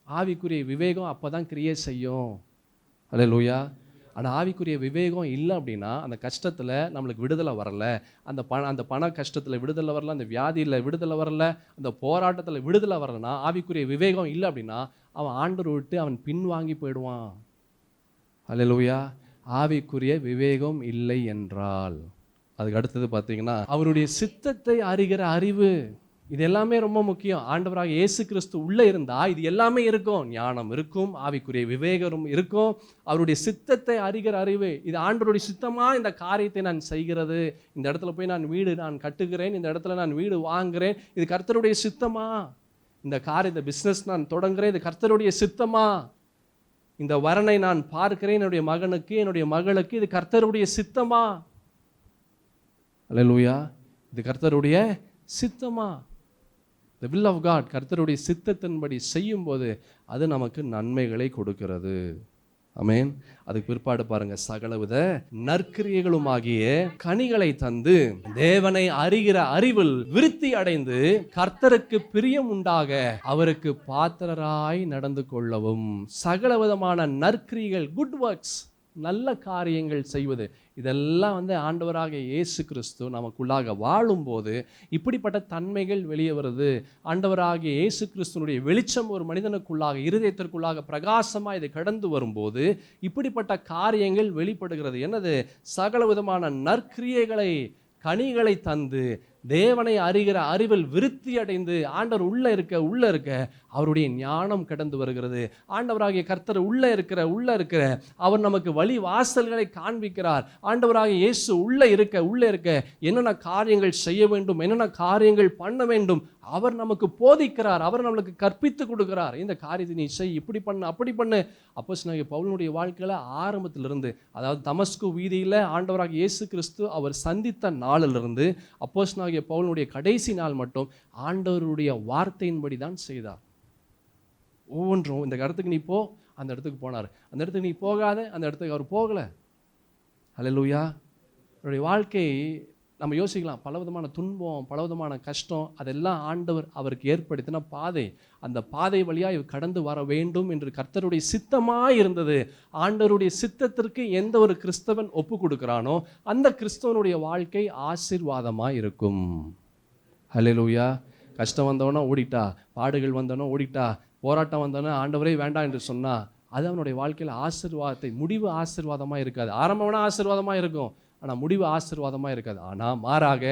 ஆவிக்குரிய விவேகம் அப்போ தான் கிரியேட் செய்யும். அல்லேலூயா. ஆனால் ஆவிக்குரிய விவேகம் இல்லை அப்படின்னா அந்த கஷ்டத்தில் நம்மளுக்கு விடுதலை வரல, அந்த பண கஷ்டத்தில் விடுதலை வரல, அந்த வியாதியில் விடுதலை வரல, அந்த போராட்டத்தில் விடுதலை வரலன்னா, ஆவிக்குரிய விவேகம் இல்லை அப்படின்னா அவன் ஆண்டவரை விட்டு அவன் பின்வாங்கி போயிடுவான். அல்லேலூயா. ஆவிக்குரிய விவேகம் இல்லை என்றால் அதுக்கு அடுத்தது பார்த்தீங்கன்னா அவருடைய சித்தத்தை அறிகிற அறிவு. இது எல்லாமே ரொம்ப முக்கியம். ஆண்டவராக இயேசு கிறிஸ்து உள்ளே இருந்தால் இது எல்லாமே இருக்கும். ஞானம் இருக்கும், ஆவிக்குரிய விவேகம் இருக்கும், அவருடைய சித்தத்தை அறிகிற அறிவு. இது ஆண்டவருடைய சித்தமாக இந்த காரியத்தை நான் செய்கிறது, இந்த இடத்துல போய் நான் கட்டுகிறேன், இந்த இடத்துல நான் வீடு வாங்குகிறேன், இது கர்த்தருடைய சித்தமா? இந்த காரியத்தை பிஸ்னஸ் நான் தொடங்குகிறேன், இது கர்த்தருடைய சித்தமா? இந்த வரனை நான் பார்க்கிறேன் என்னுடைய மகனுக்கு, என்னுடைய மகளுக்கு, இது கர்த்தருடைய சித்தமா? அல்லேலூயா. இது கர்த்தருடைய சித்தமா? The will of God, கர்த்தருடைய சித்தத்தின்படி செய்யும்போது அது நமக்கு நன்மைகளை கொடுக்கிறது. ஆமென். அதுக்கு பிற்பாடு பாருங்க, சகலவித நற்கிரியைகளுமாகிய கனிகளை தந்து தேவனை அறிகிற அறிவில் விருத்தி அடைந்து கர்த்தருக்கு பிரியம் உண்டாக அவருக்கு பாத்திரராய் நடந்து கொள்ளவும். சகலவிதமான நற்கிரியைகள், குட் ஒர்க்ஸ், நல்ல காரியங்கள் செய்வது, இதெல்லாம் ஆண்டவராக இயேசு கிறிஸ்து நமக்குள்ளாக வாழும்போது இப்படிப்பட்ட தன்மைகள் வெளியே வருது. ஆண்டவராகிய இயேசு கிறிஸ்துனுடைய வெளிச்சம் ஒரு மனிதனுக்குள்ளாக, இருதயத்திற்குள்ளாக பிரகாசமாக இதை கடந்து வரும்போது இப்படிப்பட்ட காரியங்கள் வெளிப்படுகிறது. என்னது? சகல விதமான நற்கிரியைகளை, கனிகளை தந்து தேவனை அறிகிற அறிவில் விருத்தி அடைந்து ஆண்டவர் உள்ள இருக்க அவருடைய ஞானம் கடந்து வருகிறது. ஆண்டவராகிய கர்த்தர் உள்ள இருக்கிற அவர் நமக்கு வழி வாசல்களை காண்பிக்கிறார். ஆண்டவராகிய இயேசு உள்ள இருக்க என்னென்ன காரியங்கள் செய்ய வேண்டும், என்னென்ன காரியங்கள் பண்ண வேண்டும் அவர் நமக்கு போதிக்கிறார், அவர் நம்மளுக்கு கற்பித்து கொடுக்கிறார். இந்த காரியத்தை நீ செய், இப்படி பண்ணு, அப்படி பண்ணு. அப்போஸ்தலனாகிய பவுலினுடைய வாழ்க்கையில் ஆரம்பத்திலிருந்து, அதாவது தமஸ்கு வீதியில் ஆண்டவராகிய இயேசு கிறிஸ்து அவர் சந்தித்த நாளிலிருந்து அப்போஸ்தலனாகிய பவுலினுடைய கடைசி நாள் மட்டும் ஆண்டவருடைய வார்த்தையின்படி தான் செய்தார். ஒவ்வொன்றும் இந்த இடத்துக்கு நீ போ, அந்த இடத்துக்கு போனார், அந்த இடத்துக்கு நீ போகாத, அந்த இடத்துக்கு அவர் போகலை. அல்லேலூயா. அவருடைய வாழ்க்கை நம்ம யோசிக்கலாம், பலவிதமான துன்பம், பலவிதமான கஷ்டம், அதெல்லாம் ஆண்டவர் அவருக்கு ஏற்படுத்தின பாதை. அந்த பாதை வழியாக இவர் கடந்து வர வேண்டும் என்று கர்த்தருடைய சித்தமாக இருந்தது. ஆண்டவருடைய சித்தத்திற்கு எந்த ஒரு கிறிஸ்தவன் ஒப்பு கொடுக்கிறானோ அந்த கிறிஸ்தவனுடைய வாழ்க்கை ஆசீர்வாதமாக இருக்கும். ஹல்லேலூயா. கஷ்டம் வந்தவனா ஓடிட்டா, பாடுகள் வந்தவனா ஓடிட்டா, போராட்டம் வந்தவனா ஆண்டவரே வேண்டாம் என்று சொன்னா அது அவனுடைய வாழ்க்கையில் ஆசீர்வாதத்தை, முடிவு ஆசீர்வாதமாக இருக்காது. ஆரம்பம்னா ஆசீர்வாதமாக இருக்கும், ஆனால் முடிவு ஆசீர்வாதமாக இருக்காது. ஆனால் மாறாக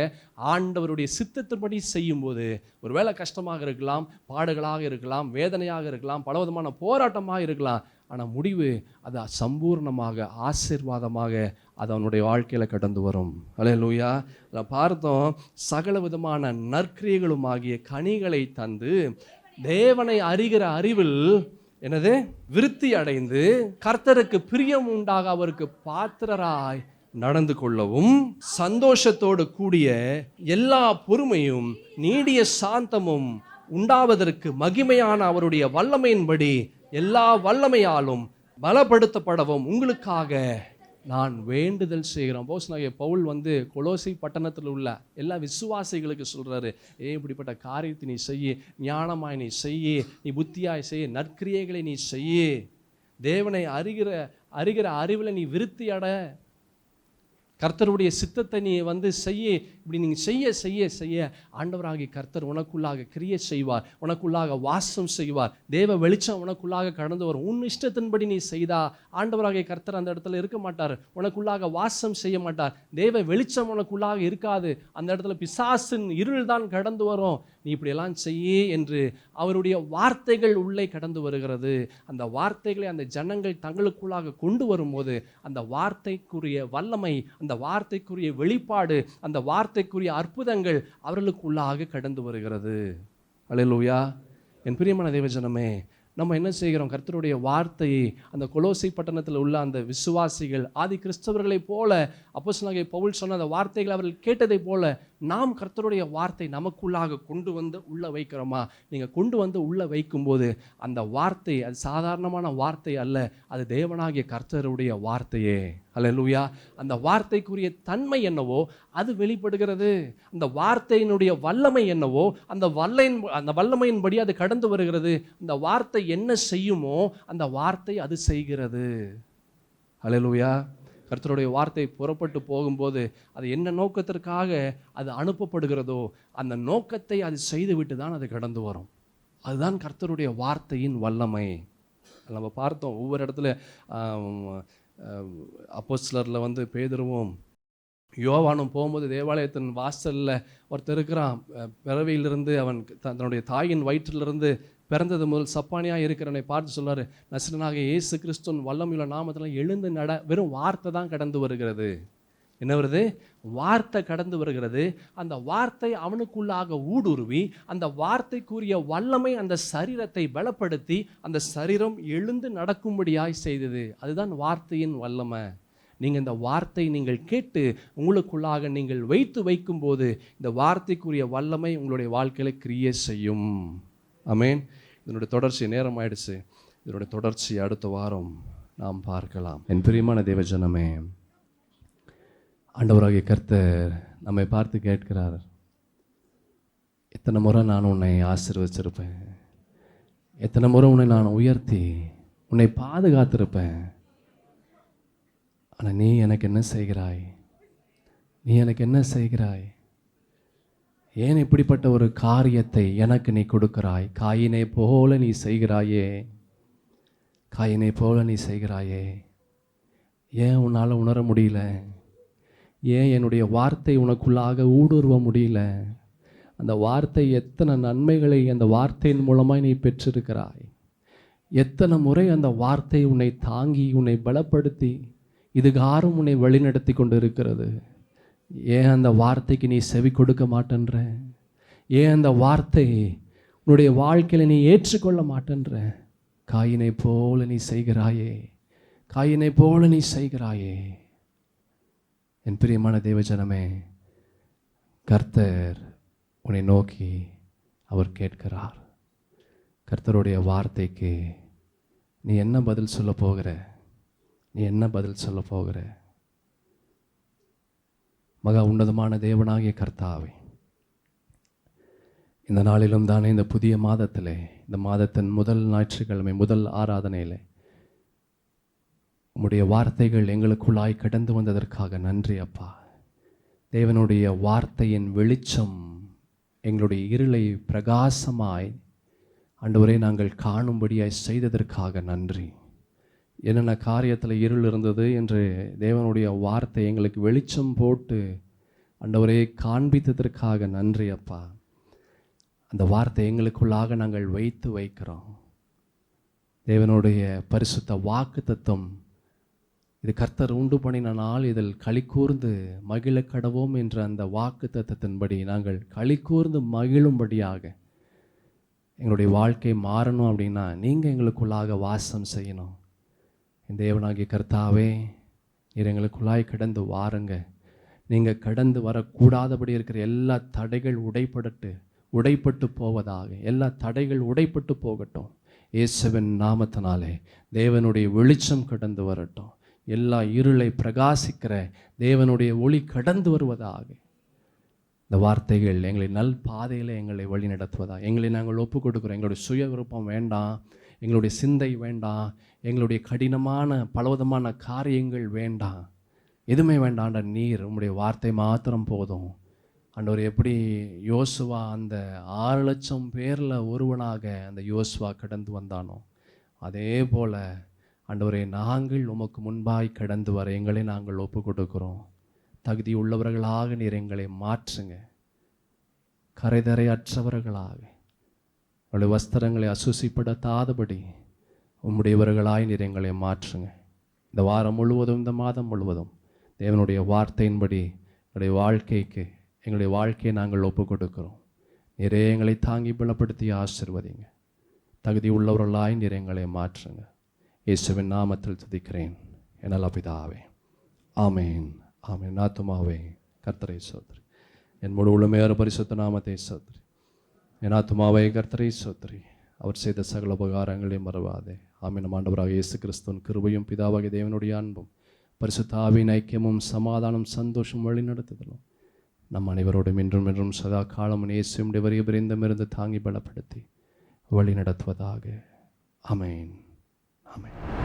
ஆண்டவருடைய சித்தத்தின்படி செய்யும்போது ஒருவேளை கஷ்டமாக இருக்கலாம், பாடுகளாக இருக்கலாம், வேதனையாக இருக்கலாம், பலவிதமான போராட்டமாக இருக்கலாம், ஆனால் முடிவு அது சம்பூர்ணமாக ஆசீர்வாதமாக அது அவனுடைய வாழ்க்கையில் கடந்து வரும். அல்லேலூயா. நான் பார்த்தோம், சகல விதமான நற்கிரியைகளுமாகிய கனிகளை தந்து தேவனை அறிகிற அறிவில் என்னது விருத்தி அடைந்து கர்த்தருக்கு பிரியம் உண்டாக அவருக்கு பாத்திரராய் நடந்து கொள்ளவும், சந்தோஷத்தோடு கூடிய எல்லா பொறுமையும் நீடிய சாந்தமும் உண்டாவதற்கு மகிமையான அவருடைய வல்லமையின்படி எல்லா வல்லமையாலும் பலப்படுத்தப்படவும் உங்களுக்காக நான் வேண்டுதல் செய்கிறேன். அப்போஸ்தலனாகிய பவுல் கொலோசை பட்டணத்தில் உள்ள எல்லா விசுவாசிகளுக்கு சொல்றாரு, இப்படிப்பட்ட காரியத்தை நீ செய்ய, ஞானமாய் நீ செய்ய, நீ புத்தியாய் செய்ய, நற்கிரியைகளை நீ செய்ய, தேவனை அறிகிற அறிவில் நீ விருத்தி அட, கர்த்தருடைய சித்தத்தை நீ செய்ய. இப்படி நீங்கள் செய்ய செய்ய செய்ய ஆண்டவராகிய கர்த்தர் உனக்குள்ளாக கிரியை செய்வார், உனக்குள்ளாக வாசம் செய்வார், தேவ வெளிச்சம் உனக்குள்ளாக கடந்து வரும். உன் இஷ்டத்தின்படி நீ செய்தா ஆண்டவராகிய கர்த்தர் அந்த இடத்துல இருக்க மாட்டார், உனக்குள்ளாக வாசம் செய்ய மாட்டார், தேவ வெளிச்சம் உனக்குள்ளாக இருக்காது, அந்த இடத்துல பிசாசின் இருள் தான் கடந்து வரும். நீ இப்படியெல்லாம் செய்ய என்று அவருடைய வார்த்தைகள் உள்ளே கடந்து வருகிறது. அந்த வார்த்தைகளை அந்த ஜனங்கள் தங்களுக்குள்ளாக கொண்டு வரும்போது அந்த வார்த்தைக்குரிய வல்லமை, அந்த வார்த்தைக்குரிய வெளிப்பாடு, அந்த வார்த்தைக்குரிய அற்புதங்கள் அவர்களுக்குள்ளாக கடந்து வருகிறது. அல்லேலூயா. என் பிரியமான தேவஜனமே, நம்ம என்ன செய்கிறோம்? கர்த்தருடைய வார்த்தையை அந்த கொலோசை பட்டணத்தில் உள்ள அந்த விசுவாசிகள் ஆதி கிறிஸ்தவர்களைப் போல அப்போஸ்தலனாகிய பவுல் சொன்ன அந்த வார்த்தைகளை அவர்கள் கேட்டதை போல நாம் கர்த்தருடைய வார்த்தை நமக்குள்ளாக கொண்டு வந்து உள்ளே வைக்கிறோமா? நீங்கள் கொண்டு வந்து உள்ளே வைக்கும்போது அந்த வார்த்தை அது சாதாரணமான வார்த்தை அல்ல, அது தேவனாகிய கர்த்தருடைய வார்த்தையே. அல்லேலூயா. அந்த வார்த்தைக்குரிய தன்மை என்னவோ அது வெளிப்படுகிறது. அந்த வார்த்தையினுடைய வல்லமை என்னவோ அந்த வல்லமையின்படி அது கடந்து வருகிறது. அந்த வார்த்தை என்ன செய்யுமோ அந்த வார்த்தை அது செய்கிறது. அல்லேலூயா. கர்த்தருடைய வார்த்தை புறப்பட்டு போகும்போது அது என்ன நோக்கத்திற்காக அது அனுப்பப்படுகிறதோ அந்த நோக்கத்தை அது செய்துவிட்டு தான் அது கடந்து வரும். அதுதான் கர்த்தருடைய வார்த்தையின் வல்லமை. நம்ம பார்த்தோம் ஒவ்வொரு இடத்துல அப்போஸ்தலரில் வந்து பேதுருவும் யோவானும் போகும்போது தேவாலயத்தின் வாசலில் ஒருத்தர் இருக்கிறான். பிறவியிலிருந்து அவன் தன்னுடைய தாயின் வயிற்றிலிருந்து பிறந்தது முதல் சப்பானியாக இருக்கிறவனை பார்த்து சொல்றாரு, நசரேயனாக இயேசு கிறிஸ்துவின் வல்லமையுள்ள நாமத்தில் எழுந்து நட. வெறும் வார்த்தை தான் கடந்து வருகிறது. என்ன வருது? வார்த்தை கடந்து வருகிறது. அந்த வார்த்தை அவனுக்குள்ளாக ஊடுருவி அந்த வார்த்தைக்குரிய வல்லமை அந்த சரீரத்தை பலப்படுத்தி அந்த சரீரம் எழுந்து நடக்கும்படியாய் செய்தது. அதுதான் வார்த்தையின் வல்லமை. நீங்கள் இந்த வார்த்தை நீங்கள் கேட்டு உங்களுக்குள்ளாக நீங்கள் வைத்து வைக்கும்போது இந்த வார்த்தைக்குரிய வல்லமை உங்களுடைய வாழ்க்கையில் கிரியை செய்யும். ஆமென். இதனுடைய தொடர்ச்சி நேரம் ஆயிடுச்சு. இதனுடைய தொடர்ச்சி அடுத்த வாரம் நாம் பார்க்கலாம். என் பிரியமான தேவஜனமே, ஆண்டவராகிய கர்த்தர் நம்மை பார்த்து கேட்கிறார், எத்தனை முறை நான் உன்னை ஆசீர்வதிச்சிருப்பேன், எத்தனை முறை உன்னை நான் உயர்த்தி உன்னை பாதுகாத்திருப்பேன். ஆனால் நீ எனக்கு என்ன செய்கிறாய்? நீ எனக்கு என்ன செய்கிறாய்? ஏன் இப்படிப்பட்ட ஒரு காரியத்தை எனக்கு நீ கொடுக்கிறாய்? காயினை போல நீ செய்கிறாயே, காயினை போல நீ செய்கிறாயே. ஏன் உன்னால் உணர முடியல? ஏன் என்னுடைய வார்த்தை உனக்குள்ளாக ஊடுருவ முடியல? அந்த வார்த்தை எத்தனை நன்மைகளை அந்த வார்த்தையின் மூலமாக நீ பெற்றிருக்கிறாய். எத்தனை முறை அந்த வார்த்தை உன்னை தாங்கி உன்னை பலப்படுத்தி இதுகாரும் உன்னை வழிநடத்தி கொண்டு இருக்கிறது. ஏன் அந்த வார்த்தைக்கு நீ செவி கொடுக்க மாட்டேன்ற? ஏன் அந்த வார்த்தை உன்னுடைய வாழ்க்கையில் நீ ஏற்றுக்கொள்ள மாட்டேன்ற? காயினை போல நீ செய்கிறாயே, காயினை போல நீ செய்கிறாயே. என் பிரியமான தேவஜனமே, கர்த்தர் உன்னை நோக்கி அவர் கேட்கிறார். கர்த்தருடைய வார்த்தைக்கு நீ என்ன பதில் சொல்ல போகிற? நீ என்ன பதில் சொல்ல போகிற? மகா உன்னதமான தேவனாகிய கர்த்தாவே, இந்த நாளிலும் தானே இந்த புதிய மாதத்திலே, இந்த மாதத்தின் முதல் ஞாயிற்றுக்கிழமை முதல் ஆராதனையில் உம்முடைய வார்த்தைகள் எங்களுக்குள்ளாய் கடந்து வந்ததற்காக நன்றி அப்பா. தேவனுடைய வார்த்தையின் வெளிச்சம் எங்களுடைய இருளை பிரகாசமாய் ஆண்டவரே நாங்கள் காணும்படியாய் செய்ததற்காக நன்றி. என்னென்ன காரியத்தில் இருள் இருந்தது என்று தேவனுடைய வார்த்தை எங்களுக்கு வெளிச்சம் போட்டு ஆண்டவரே காண்பித்ததற்காக நன்றி அப்பா. அந்த வார்த்தை எங்களுக்குள்ளாக நாங்கள் வைத்து வைக்கிறோம். தேவனுடைய பரிசுத்த வாக்கு தத்துவம் இது கர்த்தர் உண்டு பண்ணின நாள், இதில் களி கூர்ந்து மகிழ கடவோம் என்ற அந்த வாக்கு தத்துவத்தின்படி நாங்கள் களி கூர்ந்து மகிழும்படியாக எங்களுடைய வாழ்க்கை மாறணும். அப்படின்னா நீங்கள் எங்களுக்குள்ளாக வாசம் செய்யணும். இந்த தேவனாகிய கர்த்தாவே, நீர் எங்களுக்குள்ளாய் கடந்து வாருங்க. நீங்கள் கடந்து வரக்கூடாதபடி இருக்கிற எல்லா தடைகள் உடைப்பட்டு போவதாக. எல்லா தடைகள் உடைப்பட்டு போகட்டும். இயேசுவின் நாமத்தினாலே தேவனுடைய வெளிச்சம் கடந்து வரட்டும். எல்லா இருளை பிரகாசிக்கிற தேவனுடைய ஒளி கடந்து வருவதாக. இந்த வார்த்தைகள் எங்களை நல் பாதையில் எங்களை வழி நடத்துவதாக. எங்களை நாங்கள் ஒப்பு கொடுக்குறோம். எங்களுடைய சுய விருப்பம் வேண்டாம், எங்களுடைய சிந்தை வேண்டாம், எங்களுடைய கடினமான பலவிதமான காரியங்கள் வேண்டாம், எதுவுமே வேண்டாண்ட நீர் உம்முடைய வார்த்தை மாத்திரம் போதும். ஆண்டவர் எப்படி யோசுவா அந்த 6 லட்சம் பேரில் ஒருவனாக அந்த யோசுவா கடந்து வந்தானோ, அதே போல் ஆண்டவரே நாங்கள் உமக்கு முன்பாய் கடந்து வர எங்களை நாங்கள் ஒப்பு கொடுக்குறோம். தகுதி உள்ளவர்களாக நீர் எங்களை மாற்றுங்க. கரைதரையற்றவர்களாக உங்களுடைய வஸ்திரங்களை அசுசிப்படுத்தாதபடி உம்முடையவர்களாய் நீர் எங்களை மாற்றுங்க. இந்த வாரம் முழுவதும், இந்த மாதம் முழுவதும் தேவனுடைய வார்த்தையின்படி எங்களுடைய வாழ்க்கையை நாங்கள் ஒப்பு கொடுக்கிறோம். நீரே எங்களை தாங்கி பலப்படுத்தி ஆசீர்வதிங்க. தகுதி உள்ளவர்களாய் நீர் எங்களை மாற்றுங்க. இயேசுவின் நாமத்தில் துதிக்கிறேன் என் நல்ல பிதாவே. ஆமேன், ஆமேன். ஆத்துமாவே கர்த்தரை ஸ்தோத்திரி. என் முழு உளமையார பரிசுத்த நாமத்தை சோத்ரி. என் ஆத்துமாவை கர்த்தரை சோத்ரி. அவர் செய்த சகல உபகாரங்களையும் மறவாதே. ஆமென். நம் ஆண்டவராக இயேசு கிறிஸ்துவின் கிருபையும் பிதாவாகிய தேவனுடைய அன்பும் பரிசுத்த ஆவியின் ஐக்கியமும் சமாதானம் சந்தோஷம் வழி நடத்துதலும் நம் அனைவரோடும் இன்றும் என்றும் சதா காலமும் இயேசுவின் வரிய பிரிந்தமிருந்து தாங்கி பலப்படுத்தி வழி நடத்துவதாக. ஆமென். ஆமென்.